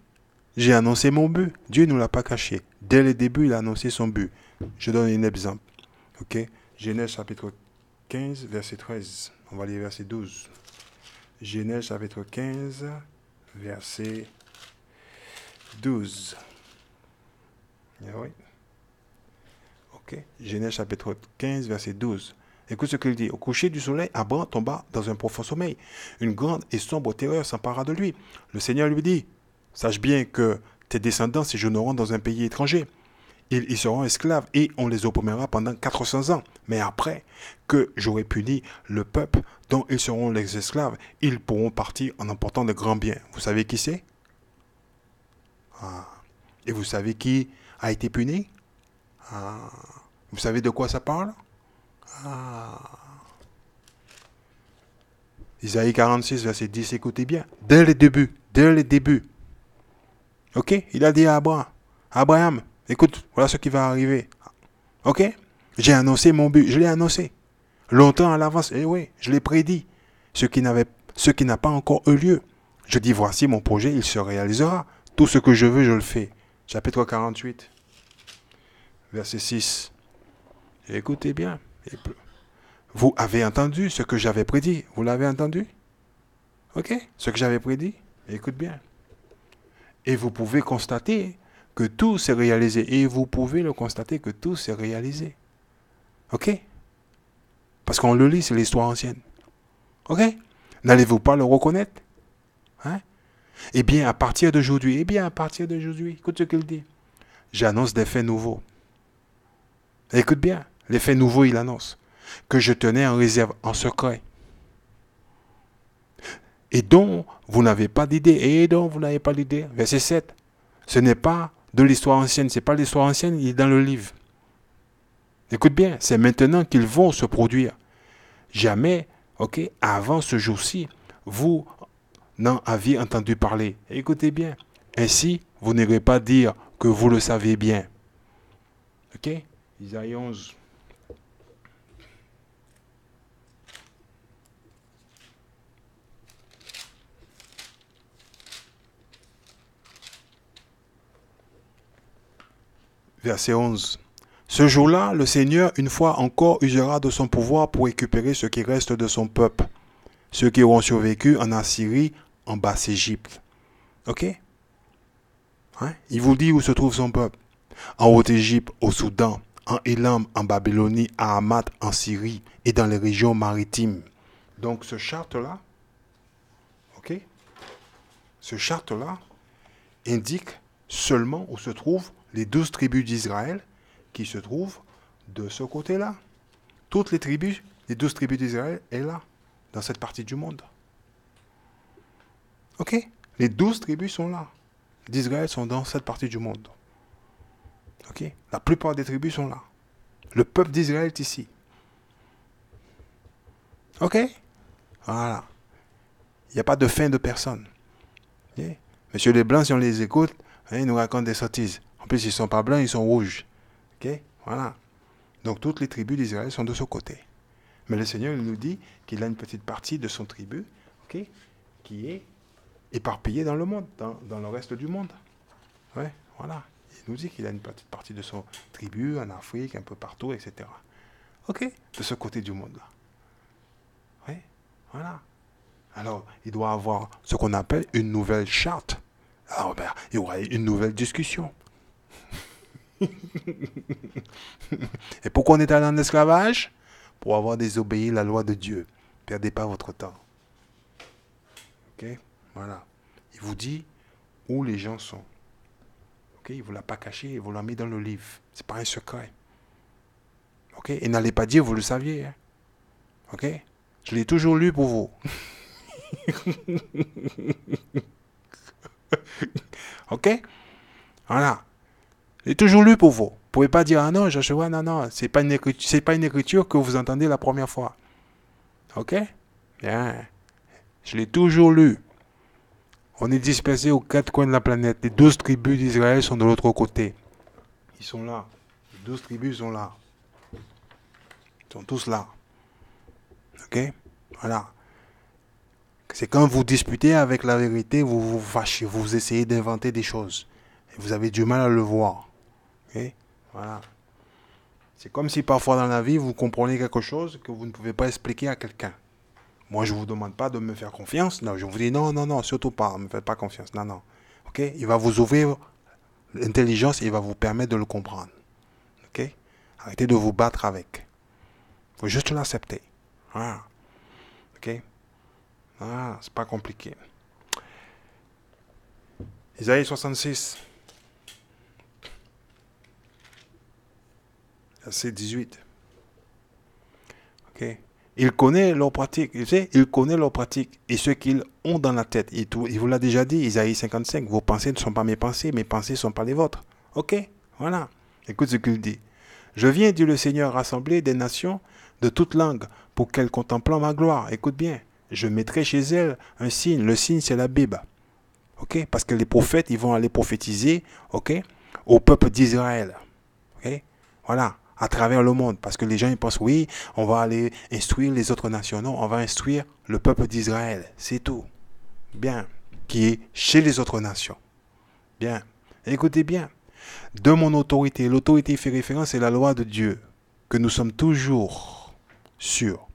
j'ai annoncé mon but. Dieu ne nous l'a pas caché. Dès le début, il a annoncé son but. Je donne un exemple. Ok? Genèse chapitre 15, verset 13. On va lire verset 12. Genèse chapitre 15, verset 12. Ah oui. Ok? Genèse chapitre 15, verset 12. Écoute ce qu'il dit. Au coucher du soleil, Abraham tomba dans un profond sommeil. Une grande et sombre terreur s'empara de lui. Le Seigneur lui dit, sache bien que tes descendants séjourneront dans un pays étranger. Ils y seront esclaves et on les opprimera pendant 400 ans. Mais après que j'aurai puni le peuple dont ils seront les esclaves, ils pourront partir en emportant de grands biens. Vous savez qui c'est? Ah. Et vous savez qui a été puni? Ah. Vous savez de quoi ça parle? Ah. Isaïe 46, verset 10, écoutez bien. Dès le début. Ok? Il a dit à Abraham, Abraham, écoute, voilà ce qui va arriver. Ok? J'ai annoncé mon but, je l'ai annoncé. Longtemps à l'avance, et oui, je l'ai prédit. Ce qui n'a pas encore eu lieu. Je dis, voici mon projet, il se réalisera. Tout ce que je veux, je le fais. Chapitre 48, verset 6. Écoutez bien. Vous avez entendu ce que j'avais prédit. Vous l'avez entendu? Ok? Ce que j'avais prédit? Écoute bien. Et vous pouvez constater que tout s'est réalisé. Et vous pouvez le constater que tout s'est réalisé. Ok? Parce qu'on le lit, c'est l'histoire ancienne. Ok? N'allez-vous pas le reconnaître? Hein? Eh bien, à partir d'aujourd'hui, écoute ce qu'il dit. J'annonce des faits nouveaux. Écoute bien, les faits nouveaux, il annonce. Que je tenais en réserve, en secret. Et dont vous n'avez pas d'idée. Verset 7. Ce n'est pas de l'histoire ancienne. Ce n'est pas l'histoire ancienne, il est dans le livre. Écoute bien, c'est maintenant qu'ils vont se produire. Jamais, ok, avant ce jour-ci, vous n'en aviez entendu parler. Écoutez bien. Ainsi, vous n'irez pas dire que vous le savez bien. Ok? Isaïe 11. Verset 11. Ce jour-là, le Seigneur, une fois encore, usera de son pouvoir pour récupérer ce qui reste de son peuple, ceux qui auront survécu en Assyrie, en Basse-Égypte. Ok? Hein? Il vous dit où se trouve son peuple. En Haute-Égypte, au Soudan, en Élam, en Babylonie, à Hamath, en Syrie et dans les régions maritimes. Donc ce charte-là, ok? Ce charte-là indique seulement où se trouvent les 12 tribus d'Israël qui se trouvent de ce côté-là. Toutes les tribus, les 12 tribus d'Israël, est là, dans cette partie du monde. Ok? Les 12 tribus sont là. D'Israël sont dans cette partie du monde. Ok? La plupart des tribus sont là. Le peuple d'Israël est ici. Ok? Voilà. Il n'y a pas de fin de personne. Okay? Monsieur les Blancs, si on les écoute, hein, ils nous racontent des sottises. En plus, ils ne sont pas blancs, ils sont rouges. Ok? Voilà. Donc, toutes les tribus d'Israël sont de ce côté. Mais le Seigneur il nous dit qu'il a une petite partie de son tribu, ok, qui est éparpillée dans le monde, dans le reste du monde. Ouais, voilà. Il nous dit qu'il a une petite partie de son tribu en Afrique, un peu partout, etc. Ok? De ce côté du monde-là. Oui, voilà. Alors, il doit avoir ce qu'on appelle une nouvelle charte. Alors, ben, il y aura une nouvelle discussion. Et pourquoi on est allé en esclavage? Pour avoir désobéi la loi de Dieu. Ne perdez pas votre temps. Ok? Voilà. Il vous dit où les gens sont. Ok? Il ne vous l'a pas caché, il vous l'a mis dans le livre. Ce n'est pas un secret. Ok? Et n'allez pas dire, vous le saviez. Hein? Ok? Je l'ai toujours lu pour vous. Ok? Voilà. Je l'ai toujours lu pour vous. Vous ne pouvez pas dire, ah non, Joshua, non, c'est pas une écriture que vous entendez la première fois. Ok? Bien. Je l'ai toujours lu. On est dispersés aux 4 coins de la planète. Les 12 tribus d'Israël sont de l'autre côté. Ils sont là. Les 12 tribus sont là. Ils sont tous là. Ok? Voilà. C'est quand vous disputez avec la vérité, vous vous fâchez, vous essayez d'inventer des choses. Et vous avez du mal à le voir. Okay? Voilà. C'est comme si parfois dans la vie, vous comprenez quelque chose que vous ne pouvez pas expliquer à quelqu'un. Moi, je ne vous demande pas de me faire confiance. Non, je vous dis non, non, non, surtout pas. Ne me faites pas confiance. Non, non. Ok? Il va vous ouvrir l'intelligence et il va vous permettre de le comprendre. Ok? Arrêtez de vous battre avec. Il faut juste l'accepter. Voilà. Ok? Ah, c'est pas compliqué. Isaïe 66, verset 18. Ok? Il connaît leurs pratiques. Tu sais, il connaît leurs pratiques et ce qu'ils ont dans la tête. Il vous l'a déjà dit, Isaïe 55. Vos pensées ne sont pas mes pensées ne sont pas les vôtres. Ok? Voilà. Écoute ce qu'il dit. Je viens, dit le Seigneur, rassembler des nations de toutes langues pour qu'elles contemplant ma gloire. Écoute bien. Je mettrai chez elles un signe. Le signe, c'est la Bible. Ok? Parce que les prophètes, ils vont aller prophétiser, ok, au peuple d'Israël. Ok? Voilà. À travers le monde. Parce que les gens, ils pensent, oui, on va aller instruire les autres nations. Non, on va instruire le peuple d'Israël. C'est tout. Bien. Qui est chez les autres nations. Bien. Écoutez bien. De mon autorité, l'autorité fait référence à la loi de Dieu, que nous sommes toujours sûrs.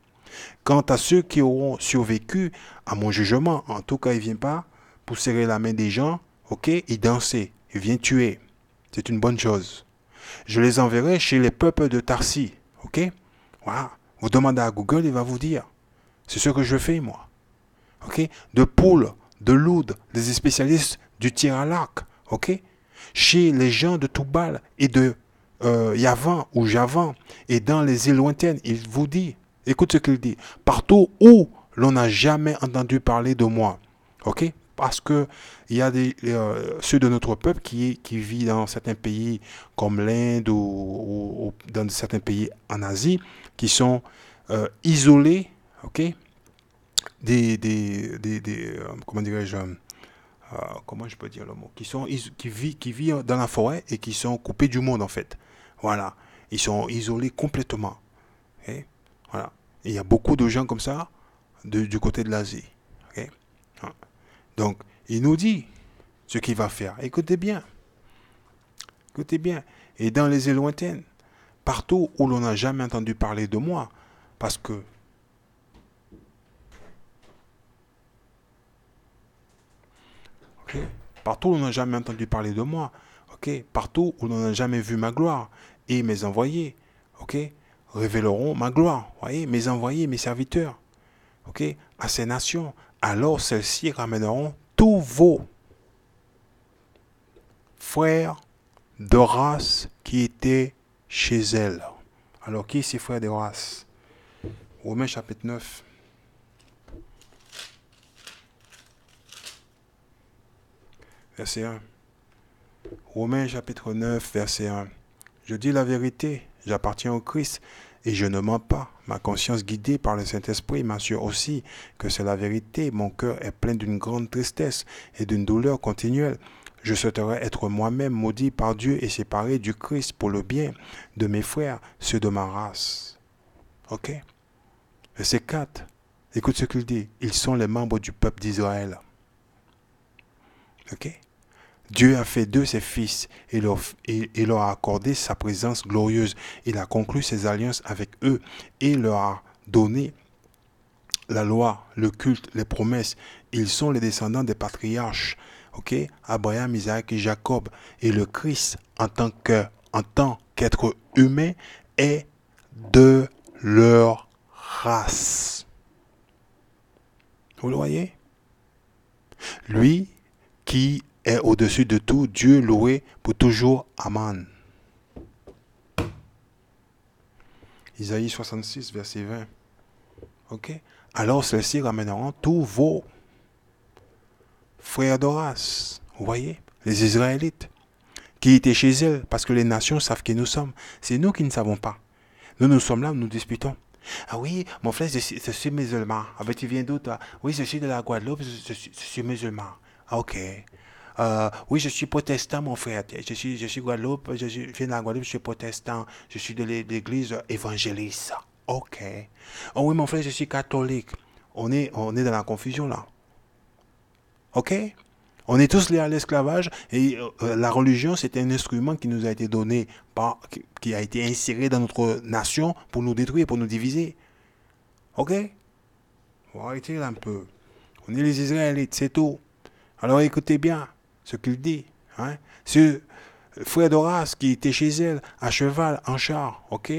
Quant à ceux qui auront survécu à mon jugement, en tout cas, il ne vient pas pour serrer la main des gens, ok, et danser, il vient tuer. C'est une bonne chose. Je les enverrai chez les peuples de Tarsis, ok. Voilà. Vous demandez à Google, il va vous dire. C'est ce que je fais, moi. Ok. De poules, de loudes, des spécialistes du tir à l'arc, ok. Chez les gens de Toubal et de Yavan ou Javan et dans les îles lointaines, il vous dit, écoute ce qu'il dit, partout où l'on n'a jamais entendu parler de moi, ok, parce que il y a ceux de notre peuple qui vit dans certains pays comme l'Inde ou dans certains pays en Asie qui sont isolés, ok, comment dirais-je, comment je peux dire le mot, qui vivent dans la forêt et qui sont coupés du monde en fait. Voilà, ils sont isolés complètement. Okay? Voilà, et il y a beaucoup de gens comme ça du côté de l'Asie. Okay? Donc, il nous dit ce qu'il va faire. Écoutez bien, écoutez bien. Et dans les îles lointaines, partout où l'on n'a jamais entendu parler de moi, parce que okay, partout où l'on n'a jamais entendu parler de moi, okay, partout où l'on n'a jamais vu ma gloire, et mes envoyés, okay, révéleront ma gloire, voyez, mes envoyés, mes serviteurs, okay, à ces nations, alors celles-ci ramèneront tous vos frères de race qui étaient chez elles. Alors, qui est ces frères de race? Romains chapitre 9. Verset 1. Romains chapitre 9, verset 1. Je dis la vérité, j'appartiens au Christ et je ne mens pas. Ma conscience guidée par le Saint-Esprit m'assure aussi que c'est la vérité. Mon cœur est plein d'une grande tristesse et d'une douleur continuelle. Je souhaiterais être moi-même maudit par Dieu et séparé du Christ pour le bien de mes frères, ceux de ma race. Ok? Verset 4. Écoute ce qu'il dit. Ils sont les membres du peuple d'Israël. Ok? Dieu a fait d'eux ses fils et leur a accordé sa présence glorieuse. Il a conclu ses alliances avec eux et leur a donné la loi, le culte, les promesses. Ils sont les descendants des patriarches. Ok, Abraham, Isaac et Jacob. Et le Christ, en tant qu'être humain, est de leur race. Vous le voyez? Lui qui est au-dessus de tout, Dieu loué pour toujours. Amen. Isaïe 66, verset 20. Ok? Alors celles-ci ramèneront tous vos frères de race. Vous voyez? Les Israélites qui étaient chez elles, parce que les nations savent qui nous sommes. C'est nous qui ne savons pas. Nous sommes là, nous disputons. Ah oui, mon frère, je suis musulman. Ah ben, tu viens d'où, toi? Oui, je suis de la Guadeloupe, je suis musulman. Ah, ok. Oui, je suis protestant, mon frère. Je suis Guadeloupe, je viens de la Guadeloupe, je suis protestant. Je suis de l'église évangéliste. Ok. Oh oui, mon frère, je suis catholique. on est dans la confusion là. Ok? On est tous liés à l'esclavage et la religion, c'est un instrument qui nous a été donné, qui a été inséré dans notre nation pour nous détruire, pour nous diviser. Ok? Faut arrêter là un peu. On est les Israélites, c'est tout. Alors écoutez bien ce qu'il dit. Hein? Ce frère d'Horace qui était chez elle, à cheval, en char, ok?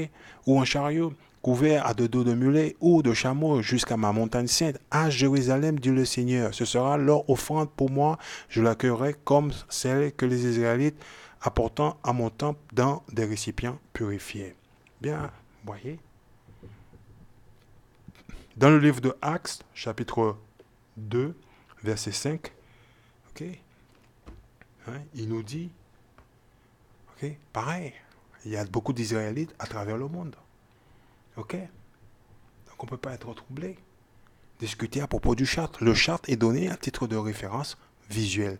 Ou en chariot, couvert à de dos de mulet ou de chameau jusqu'à ma montagne sainte, à Jérusalem, dit le Seigneur. Ce sera leur offrande pour moi. Je l'accueillerai comme celle que les Israélites apportant à mon temple dans des récipients purifiés. Bien, voyez. Dans le livre de Actes, chapitre 2, verset 5, ok, hein, il nous dit, ok, pareil, il y a beaucoup d'Israélites à travers le monde. Ok? Donc on ne peut pas être troublé. Discuter à propos du charte. Le charte est donné à titre de référence visuelle.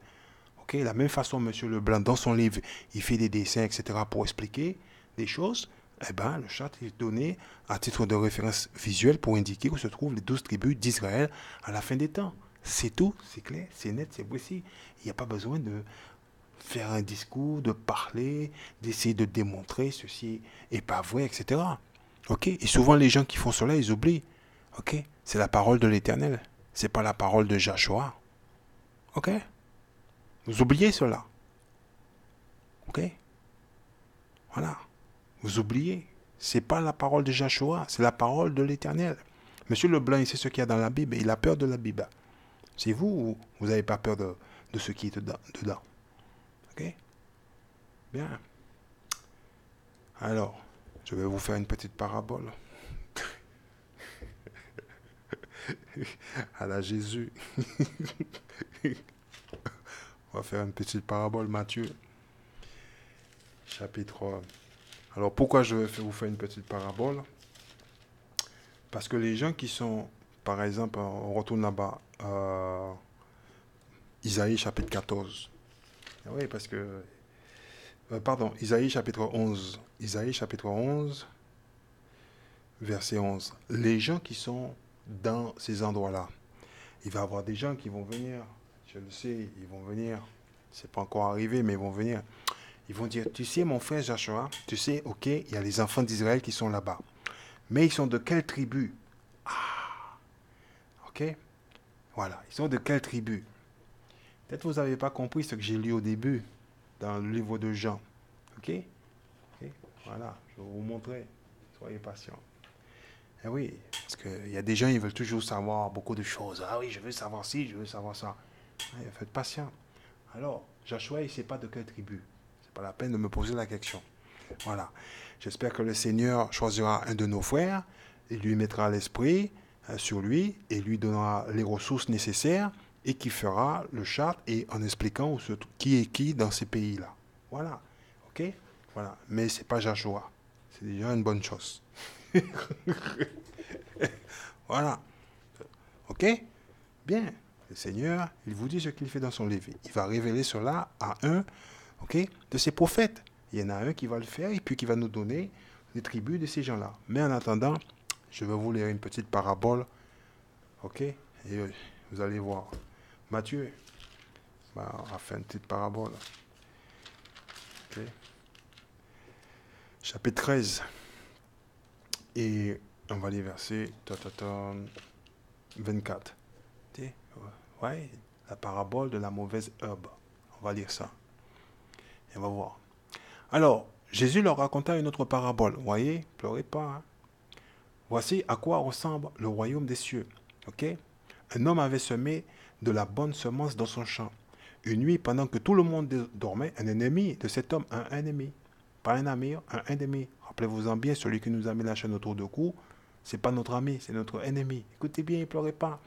Ok? De la même façon, M. Leblanc, dans son livre, il fait des dessins, etc. pour expliquer des choses. Eh bien, le charte est donné à titre de référence visuelle pour indiquer où se trouvent les 12 tribus d'Israël à la fin des temps. C'est tout, c'est clair, c'est net, c'est précis. Il n'y a pas besoin de faire un discours, de parler, d'essayer de démontrer ceci n'est pas vrai, etc. Ok? Et souvent, les gens qui font cela, ils oublient. Ok? C'est la parole de l'Éternel. C'est pas la parole de Joshua. Ok? Vous oubliez cela. Ok? Voilà. Vous oubliez. C'est pas la parole de Joshua, c'est la parole de l'Éternel. Monsieur Leblanc, il sait ce qu'il y a dans la Bible et il a peur de la Bible. C'est vous ou vous n'avez pas peur de ce qui est dedans? Ok? Bien. Alors, je vais vous faire une petite parabole. À la Jésus. On va faire une petite parabole, Matthieu. Chapitre. Alors, pourquoi je vais vous faire une petite parabole? Parce que les gens qui sont, par exemple, on retourne là-bas, Isaïe chapitre 14. Oui, parce que. Pardon, Isaïe chapitre 11. Isaïe chapitre 11, verset 11. Les gens qui sont dans ces endroits-là, il va y avoir des gens qui vont venir, je le sais, ils vont venir, c'est pas encore arrivé, mais ils vont venir. Ils vont dire, tu sais mon frère Joshua, tu sais, ok, il y a les enfants d'Israël qui sont là-bas. Mais ils sont de quelle tribu? Ah, ok, voilà, ils sont de quelle tribu? Peut-être que vous n'avez pas compris ce que j'ai lu au début, dans le livre de Jean. Ok, ok, voilà, je vais vous montrer, soyez patients. Eh oui, parce qu'il y a des gens, ils veulent toujours savoir beaucoup de choses. Ah oui, je veux savoir ci, je veux savoir ça. Faites patient. Alors, Joshua, il ne sait pas de quelle tribu. C'est pas la peine de me poser la question. Voilà. J'espère que le Seigneur choisira un de nos frères et lui mettra l'esprit sur lui et lui donnera les ressources nécessaires et qui fera le charte et en expliquant qui est qui dans ces pays-là. Voilà. Ok? Voilà. Mais c'est pas Joshua. C'est déjà une bonne chose. Voilà. Ok? Bien. Le Seigneur, il vous dit ce qu'il fait dans son livre. Il va révéler cela à un, ok, de ses prophètes. Il y en a un qui va le faire et puis qui va nous donner les tribus de ces gens-là. Mais en attendant, je vais vous lire une petite parabole. Ok? Et vous allez voir. Matthieu, on va faire une petite parabole. Ok? Chapitre 13. Et on va lire verset 24. Ouais, la parabole de la mauvaise herbe. On va lire ça. Et on va voir. Alors, Jésus leur raconta une autre parabole. Vous voyez, pleurez pas. Hein. Voici à quoi ressemble le royaume des cieux. Ok? Un homme avait semé de la bonne semence dans son champ. Une nuit, pendant que tout le monde dormait, un ennemi de cet homme, un ennemi, pas un ami, un ennemi. Rappelez-vous-en bien, celui qui nous a mis la chaîne autour du cou, c'est pas notre ami, c'est notre ennemi. Écoutez bien, ne pleurez pas.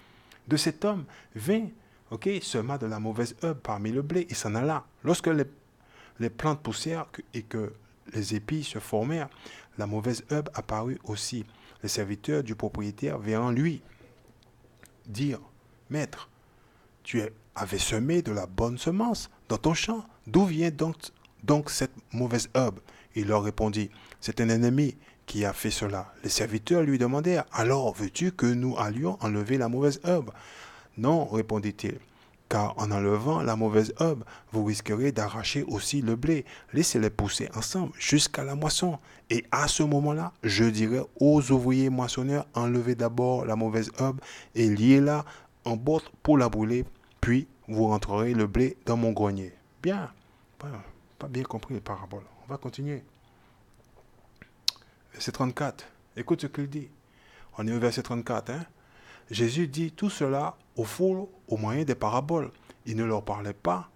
De cet homme vint, ok, sema de la mauvaise herbe parmi le blé et s'en alla. Lorsque les plantes poussèrent et que les épis se formèrent, la mauvaise herbe apparut aussi. Les serviteurs du propriétaire verrant lui dire, Maître, tu avais semé de la bonne semence dans ton champ. D'où vient donc cette mauvaise herbe? Il leur répondit, c'est un ennemi qui a fait cela. Les serviteurs lui demandèrent, alors veux-tu que nous allions enlever la mauvaise herbe? Non, répondit-il, car en enlevant la mauvaise herbe, vous risquerez d'arracher aussi le blé. Laissez-les pousser ensemble jusqu'à la moisson. Et à ce moment-là, je dirai aux ouvriers moissonneurs, enlevez d'abord la mauvaise herbe et liez-la en botte pour la brûler, puis vous rentrerez le blé dans mon grenier. Bien, pas bien compris les paraboles. On va continuer. Verset 34. Écoute ce qu'il dit. On est au verset 34. Hein? Jésus dit tout cela aux foules au moyen des paraboles. Il ne leur parlait pas,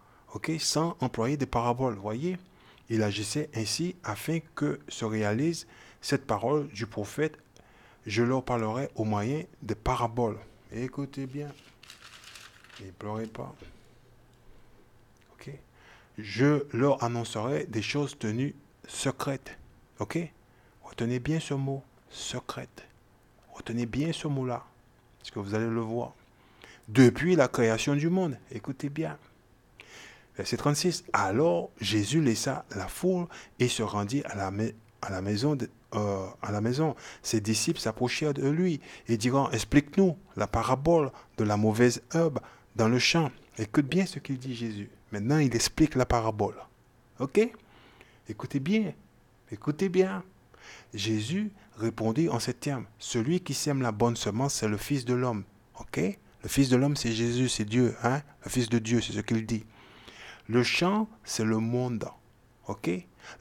sans employer des paraboles. Voyez, il agissait ainsi afin que se réalise cette parole du prophète. Je leur parlerai au moyen des paraboles. Écoutez bien. Ne pleurez pas. Je leur annoncerai des choses tenues secrètes. Retenez bien ce mot, secrète. Retenez bien ce mot-là, parce que vous allez le voir. Depuis la création du monde, écoutez bien. Verset 36. Alors Jésus laissa la foule et se rendit à la maison. Ses disciples s'approchèrent de lui et dirent, explique-nous la parabole de la mauvaise herbe dans le champ. Écoute bien ce qu'il dit Jésus. Maintenant, il explique la parabole. Écoutez bien. Écoutez bien. Jésus répondit en ces termes. Celui qui sème la bonne semence, c'est le Fils de l'homme. Le Fils de l'homme, c'est Jésus, c'est Dieu. Le Fils de Dieu, c'est ce qu'il dit. Le champ, c'est le monde.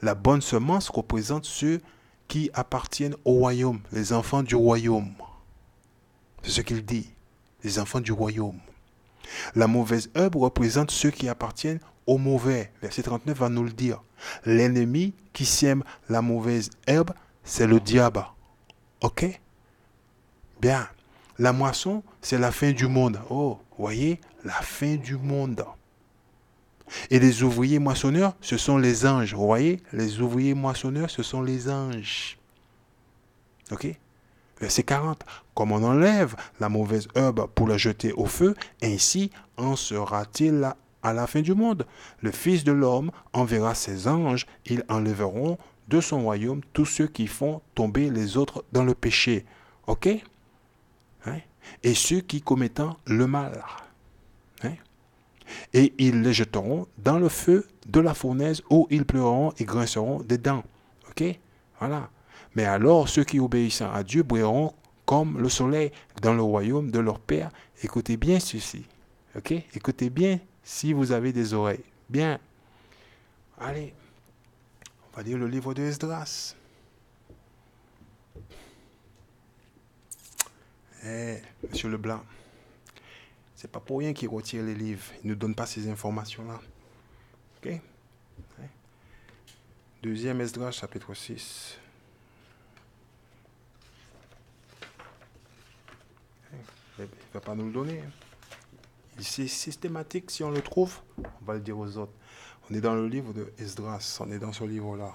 La bonne semence représente ceux qui appartiennent au royaume, les enfants du royaume. C'est ce qu'il dit. Les enfants du royaume. La mauvaise herbe représente ceux qui appartiennent au mauvais. Verset 39 va nous le dire. L'ennemi qui sème la mauvaise herbe, c'est le diable. Bien. La moisson, c'est la fin du monde. Voyez, la fin du monde. Et les ouvriers moissonneurs, ce sont les anges. Vous voyez, les ouvriers moissonneurs, ce sont les anges. Verset 40. Comme on enlève la mauvaise herbe pour la jeter au feu, ainsi en sera-t-il à la fin du monde. Le Fils de l'homme enverra ses anges, ils enlèveront de son royaume tous ceux qui font tomber les autres dans le péché. Et ceux qui commettant le mal. Et ils les jeteront dans le feu de la fournaise où ils pleureront et grinceront des dents. Voilà. Mais alors, ceux qui obéissent à Dieu brilleront comme le soleil dans le royaume de leur Père. Écoutez bien ceci. Écoutez bien si vous avez des oreilles. Bien. Allez. On va lire le livre de Esdras. Monsieur Leblanc, c'est pas pour rien qu'il retire les livres. Il ne nous donne pas ces informations-là. Deuxième Esdras, chapitre 6. Il ne va pas nous le donner. C'est systématique. Si on le trouve, on va le dire aux autres. On est dans le livre de Esdras. On est dans ce livre-là.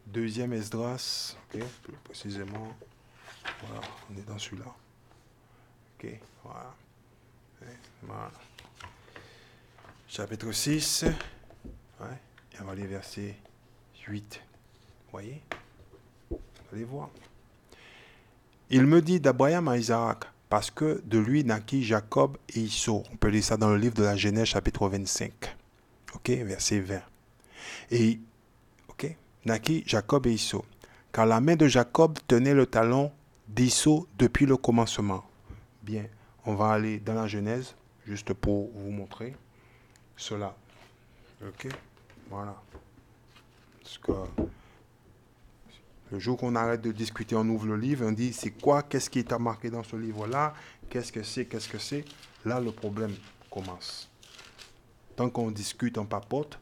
Deuxième Esdras. Plus précisément. Voilà. On est dans celui-là. Voilà. Voilà. Chapitre 6. Et on va aller verset 8. Voyez? Vous allez voir. Il me dit d'Abraham à Isaac, parce que de lui naquit Jacob et Issou. On peut lire ça dans le livre de la Genèse, chapitre 25. Verset 20. Et, naquit Jacob et Issou. Car la main de Jacob tenait le talon d'Issou depuis le commencement. Bien, on va aller dans la Genèse, juste pour vous montrer cela. Voilà. Parce que le jour qu'on arrête de discuter, on ouvre le livre, on dit, c'est quoi, qu'est-ce qui t'a marqué dans ce livre-là, qu'est-ce que c'est, là le problème commence. Tant qu'on discute, on papote,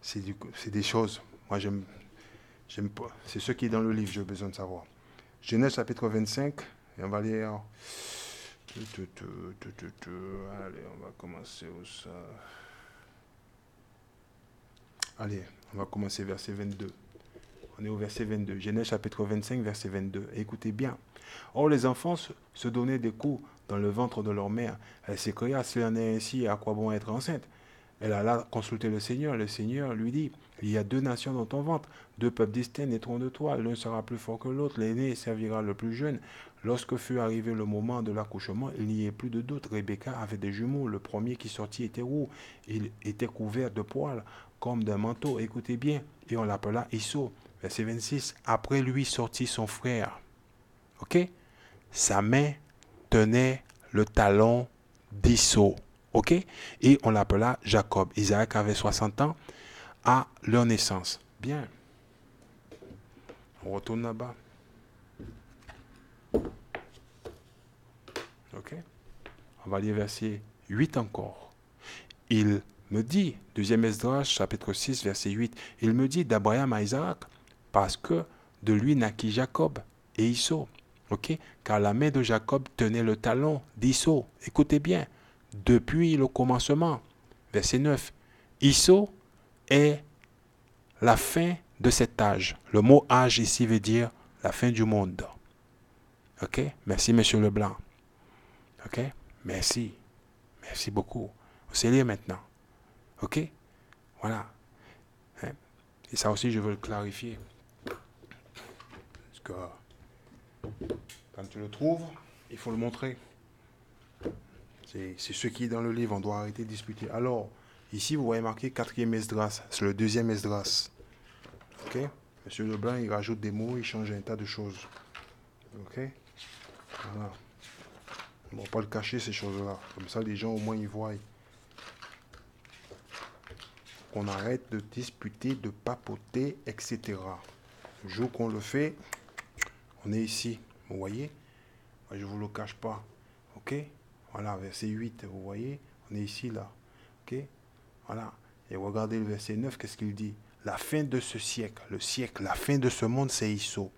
c'est des choses, moi j'aime pas, c'est ce qui est dans le livre, j'ai besoin de savoir. Genèse chapitre 25, et on va lire, allez, on va commencer où ça. Allez, on va commencer verset 22. On est au verset 22. Genèse chapitre 25, verset 22. Écoutez bien. Or, les enfants se donnaient des coups dans le ventre de leur mère. Elle s'écria, s'il en est ainsi, à quoi bon être enceinte? Elle alla consulter le Seigneur. Le Seigneur lui dit, il y a 2 nations dans ton ventre, 2 peuples distincts naîtront de toi. L'un sera plus fort que l'autre, l'aîné servira le plus jeune. Lorsque fut arrivé le moment de l'accouchement, il n'y ait plus de doute. Rebecca avait des jumeaux. Le premier qui sortit était roux. Il était couvert de poils, comme d'un manteau. Écoutez bien. Et on l'appela Isso. Verset 26. Après lui sortit son frère. Ok? Sa main tenait le talon d'Isso. Ok? Et on l'appela Jacob. Isaac avait 60 ans à leur naissance. Bien. On retourne là-bas. Ok? On va lire verset 8 encore. Il me dit, 2e Esdras, chapitre 6, verset 8, il me dit d'Abraham à Isaac, parce que de lui naquit Jacob et Isso. Ok? Car la main de Jacob tenait le talon d'Isso. Écoutez bien. Depuis le commencement. Verset 9. Isso est la fin de cet âge. Le mot âge ici veut dire la fin du monde. Ok? Merci, Monsieur Leblanc. Ok? Merci. Merci beaucoup. On sait lire maintenant. Ok? Voilà. Hein? Et ça aussi, je veux le clarifier. Parce que quand tu le trouves, il faut le montrer. C'est ce qui est dans le livre. On doit arrêter de discuter. Alors, ici, vous voyez marqué 4e Esdras. C'est le 2e Esdras. Ok? Monsieur Leblanc, il rajoute des mots, il change un tas de choses. Ok? Voilà. On ne va pas le cacher, ces choses-là. Comme ça, les gens, au moins, ils voient. On arrête de disputer, de papoter, etc. Le jour qu'on le fait, on est ici. Vous voyez? Je ne vous le cache pas. Ok? Voilà, verset 8, vous voyez? On est ici, là. Ok? Voilà. Et regardez le verset 9, qu'est-ce qu'il dit? La fin de ce siècle, le siècle, la fin de ce monde, c'est Isso.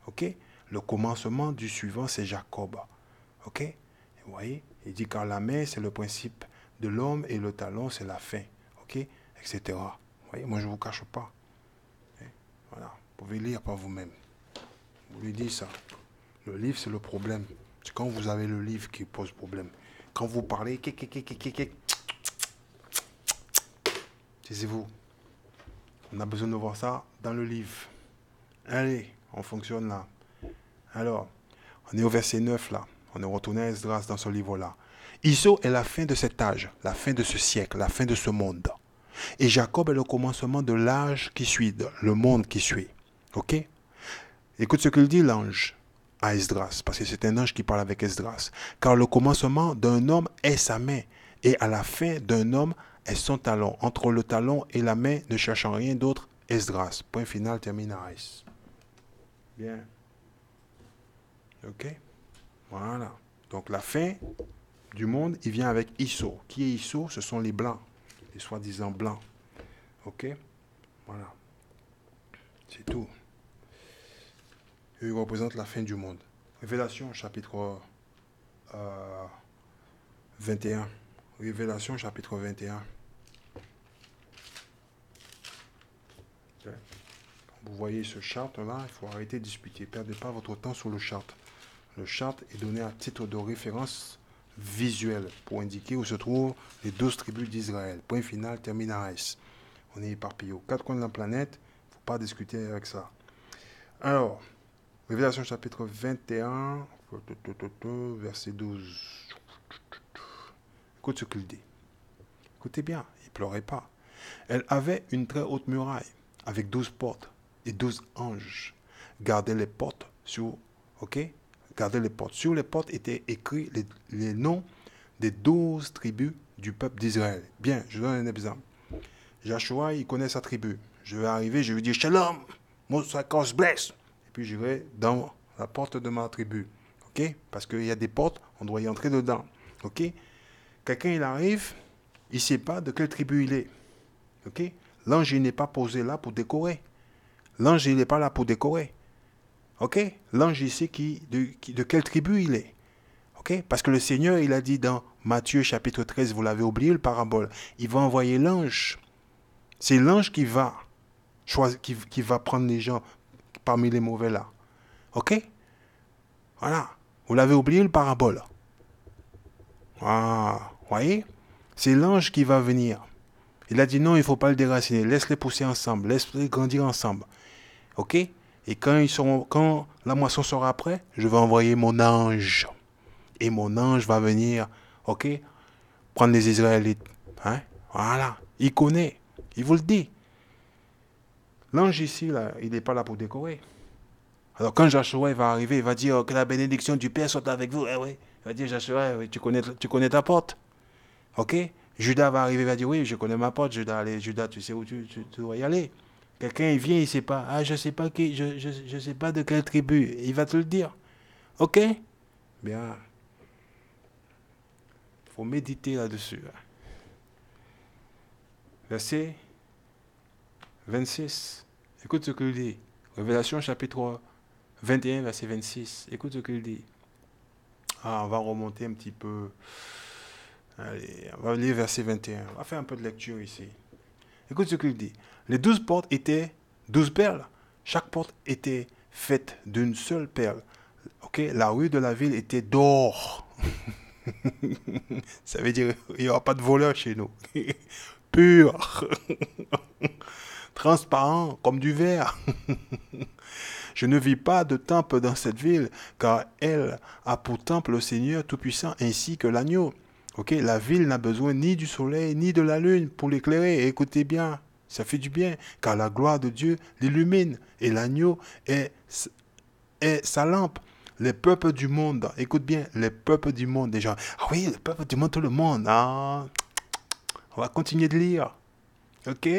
Ok? Le commencement du suivant, c'est Jacob. Ok? Et vous voyez? Il dit car la main, c'est le principe de l'homme et le talon, c'est la fin. Ok? Etc. Vous voyez? Moi, je ne vous cache pas. Voilà. Vous pouvez lire par vous-même. Vous lui dites ça. Le livre, c'est le problème. C'est quand vous avez le livre qui pose problème. Quand vous parlez, taisez-vous. On a besoin de voir ça dans le livre. Allez, on fonctionne là. Alors, on est au verset 9 là. On est retourné à Esdras dans ce livre-là. Isso est la fin de cet âge, la fin de ce siècle, la fin de ce monde. Et Jacob est le commencement de l'âge qui suit, le monde qui suit. Ok? Écoute ce qu'il dit l'ange à Esdras, parce que c'est un ange qui parle avec Esdras. Car le commencement d'un homme est sa main, et à la fin d'un homme est son talon. Entre le talon et la main, ne cherchant rien d'autre, Esdras. Point final, terminaris. Bien. Ok? Voilà. Donc la fin du monde, il vient avec Isso. Qui est Isso? Ce sont les blancs, les soi-disant blancs. Ok? Voilà. C'est tout. Il représente la fin du monde. Révélation chapitre 21. Révélation chapitre 21. Vous voyez ce chart-là, il faut arrêter de discuter. Ne perdez pas votre temps sur le chart. Le chart est donné à titre de référence visuelle pour indiquer où se trouvent les 12 tribus d'Israël. Point final, terminaris. On est éparpillé aux 4 coins de la planète. Il ne faut pas discuter avec ça. Alors, Révélation chapitre 21, verset 12. Écoute ce qu'il dit. Écoutez bien, il ne pleurait pas. Elle avait une très haute muraille avec 12 portes et 12 anges. Gardaient les portes sur... Ok? Gardaient les portes. Sur les portes étaient écrits les noms des 12 tribus du peuple d'Israël. Bien, je donne un exemple. Joshua, il connaît sa tribu. Je vais arriver, je vais dire Shalom, Moussa bless. Et puis j'irai dans la porte de ma tribu. Ok? Parce qu'il y a des portes, on doit y entrer dedans. Ok? Quelqu'un, il arrive, il ne sait pas de quelle tribu il est. Ok? L'ange, il n'est pas posé là pour décorer. L'ange, il n'est pas là pour décorer. Ok? L'ange, il sait de quelle tribu il est. Ok? Parce que le Seigneur, il a dit dans Matthieu chapitre 13, vous l'avez oublié, le parabole, il va envoyer l'ange. C'est l'ange qui va choisir, qui va prendre les gens parmi les mauvais là. Ok? Voilà. Vous l'avez oublié, le parabole. Ah, voyez? C'est l'ange qui va venir. Il a dit non, il ne faut pas le déraciner. Laisse-les pousser ensemble. Laisse-les grandir ensemble. OK? Et quand la moisson sera prête, je vais envoyer mon ange. Et mon ange va venir, OK? Prendre les Israélites. Hein? Voilà. Il connaît. Il vous le dit. L'ange ici, là, il n'est pas là pour décorer. Alors quand Joshua va arriver, il va dire que la bénédiction du Père soit avec vous. Eh oui. Il va dire, Joshua, oui, tu connais ta porte. OK? Judas va arriver, il va dire, oui, je connais ma porte, Judas. Allez, Judas, tu sais où tu dois y aller. Quelqu'un, il vient, il ne sait pas. Ah, je ne sais pas qui, je sais pas de quelle tribu. Il va te le dire. OK? Bien. Il faut méditer là-dessus. Verset 26. Écoute ce qu'il dit. Révélation chapitre 21, verset 26. Écoute ce qu'il dit. Ah, on va remonter un petit peu. Allez, on va lire verset 21. On va faire un peu de lecture ici. Écoute ce qu'il dit. Les 12 portes étaient 12 perles. Chaque porte était faite d'une seule perle. Ok, la rue de la ville était d'or. Ça veut dire qu'il n'y aura pas de voleurs chez nous. Pur. Transparent comme du verre. Je ne vis pas de temple dans cette ville, car elle a pour temple le Seigneur Tout-Puissant ainsi que l'agneau. Ok, la ville n'a besoin ni du soleil ni de la lune pour l'éclairer. Écoutez bien, ça fait du bien, car la gloire de Dieu l'illumine et l'agneau est sa lampe. Les peuples du monde, écoute bien, les peuples du monde, déjà. Ah oui, les peuples du monde, tout le monde. Ah, on va continuer de lire. Ok?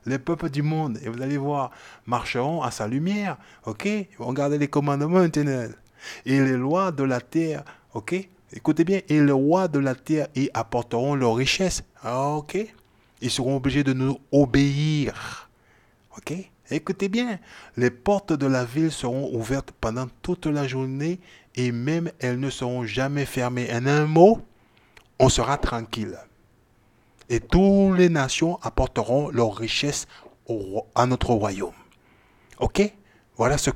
Les peuples du monde, et vous allez voir, marcheront à sa lumière. Ok? Ils vont garder les commandements éternels. Et les lois de la terre, ok? Écoutez bien, et les rois de la terre y apporteront leurs richesses. Ok? Ils seront obligés de nous obéir. Ok? Écoutez bien, les portes de la ville seront ouvertes pendant toute la journée et même elles ne seront jamais fermées. En un mot, on sera tranquille. Et toutes les nations apporteront leurs richesses à notre royaume. Ok? Voilà ce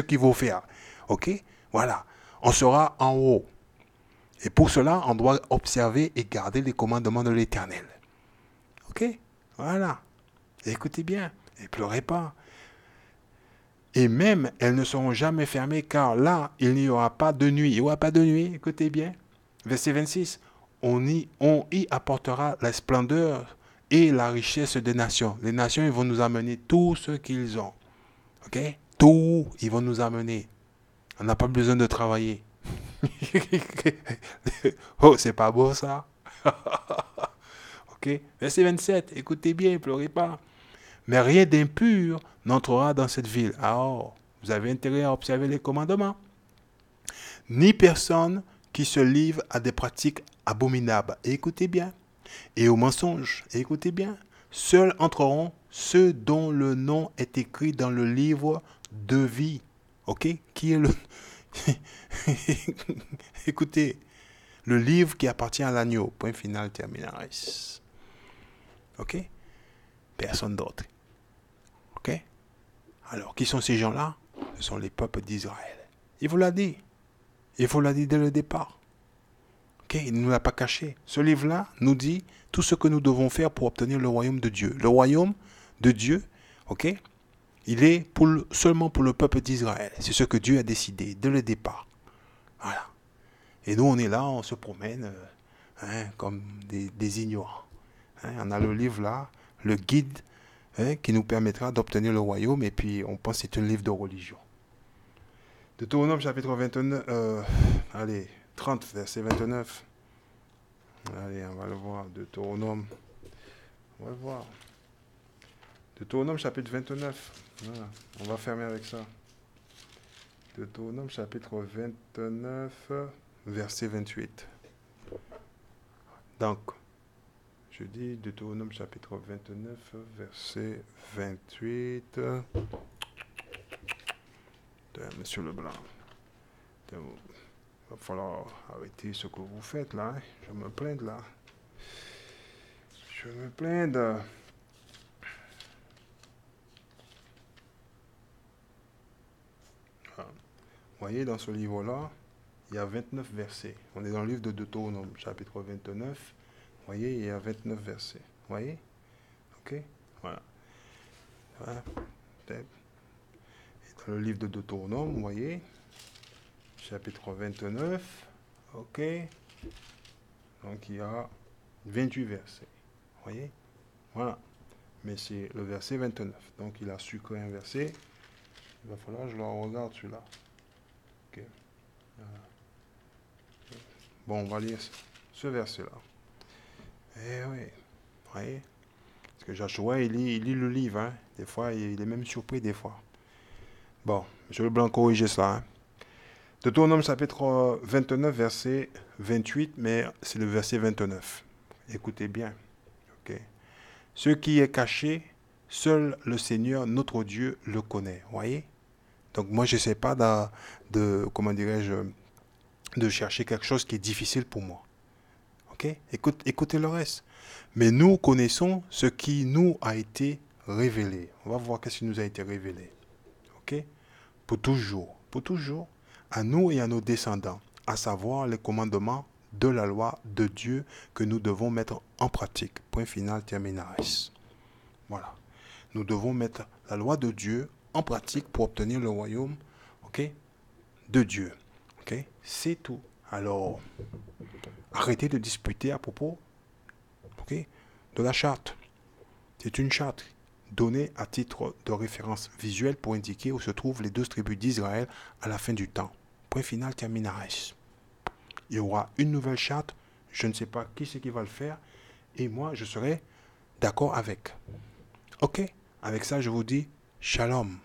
qu'il faut faire. Ok? Voilà. On sera en haut. Et pour cela, on doit observer et garder les commandements de l'Éternel. Ok? Voilà. Écoutez bien. Et pleurez pas. Et même, elles ne seront jamais fermées, car là, il n'y aura pas de nuit. Il n'y aura pas de nuit, écoutez bien. Verset 26. On y apportera la splendeur et la richesse des nations. Les nations, ils vont nous amener tout ce qu'ils ont. Ok? Tout, ils vont nous amener. On n'a pas besoin de travailler. Oh, c'est pas beau ça? Ok? Verset 27. Écoutez bien, ne pleurez pas. Mais rien d'impur n'entrera dans cette ville. Alors, vous avez intérêt à observer les commandements. Ni personne qui se livre à des pratiques abominables. Écoutez bien. Et aux mensonges. Écoutez bien. Seuls entreront ceux dont le nom est écrit dans le livre de vie. Ok? Qui est le... Écoutez. Le livre qui appartient à l'agneau. Point final, terminaris. Ok? Personne d'autre. Ok? Alors, qui sont ces gens-là? Ce sont les peuples d'Israël. Il vous l'a dit. Il vous l'a dit dès le départ. Ok? Il ne nous l'a pas caché. Ce livre-là nous dit tout ce que nous devons faire pour obtenir le royaume de Dieu. Le royaume de Dieu, ok? Il est seulement pour le peuple d'Israël. C'est ce que Dieu a décidé dès le départ. Voilà. Et nous, on est là, on se promène comme des ignorants. On a le livre là, le guide qui nous permettra d'obtenir le royaume, et puis on pense que c'est un livre de religion. Deutéronome chapitre 29, allez, 30, verset 29. Allez, on va le voir, Deutéronome. On va le voir. Deutéronome chapitre 29. Voilà, on va fermer avec ça. Deutéronome chapitre 29, verset 28. Donc, je dis Deutéronome chapitre 29, verset 28. Monsieur Leblanc, il va falloir arrêter ce que vous faites là. Hein? Je me plains là. Je me plains de... Vous voyez, dans ce livre-là, il y a 29 versets. On est dans le livre de Deutéronome, chapitre 29. Vous voyez, il y a 29 versets. voyez? Ok? Voilà. Voilà. Et dans le livre de Deutéronome, vous voyez, chapitre 29, ok? Donc il y a 28 versets. Vous voyez? Voilà. Mais c'est le verset 29. Donc il a sucré un verset. Il va falloir que je le regarde celui-là. Ok. Voilà. Bon, on va lire ce verset-là. Eh oui. Vous voyez? Parce que Joshua, il lit le livre. Hein. Des fois, il est même surpris des fois. Bon, M. Leblanc corrige cela. Hein. Deutéronome chapitre 29, verset 28, mais c'est le verset 29. Écoutez bien. Ok. Ce qui est caché, seul le Seigneur, notre Dieu, le connaît. Voyez? Donc moi, je ne sais pas comment dirais-je, de chercher quelque chose qui est difficile pour moi. Ok? Écoutez le reste. Mais nous connaissons ce qui nous a été révélé. On va voir qu'est-ce qui nous a été révélé. Ok? Pour toujours, à nous et à nos descendants, à savoir les commandements de la loi de Dieu que nous devons mettre en pratique. Point final, terminaris. Voilà. Nous devons mettre la loi de Dieu en pratique pour obtenir le royaume, ok, de Dieu. Ok? C'est tout. Alors, arrêtez de disputer à propos, ok, de la charte. C'est une charte donnée à titre de référence visuelle pour indiquer où se trouvent les 12 tribus d'Israël à la fin du temps. Point final, terminaris. Il y aura une nouvelle charte. Je ne sais pas qui c'est qui va le faire. Et moi, je serai d'accord avec. Ok? Avec ça, je vous dis shalom.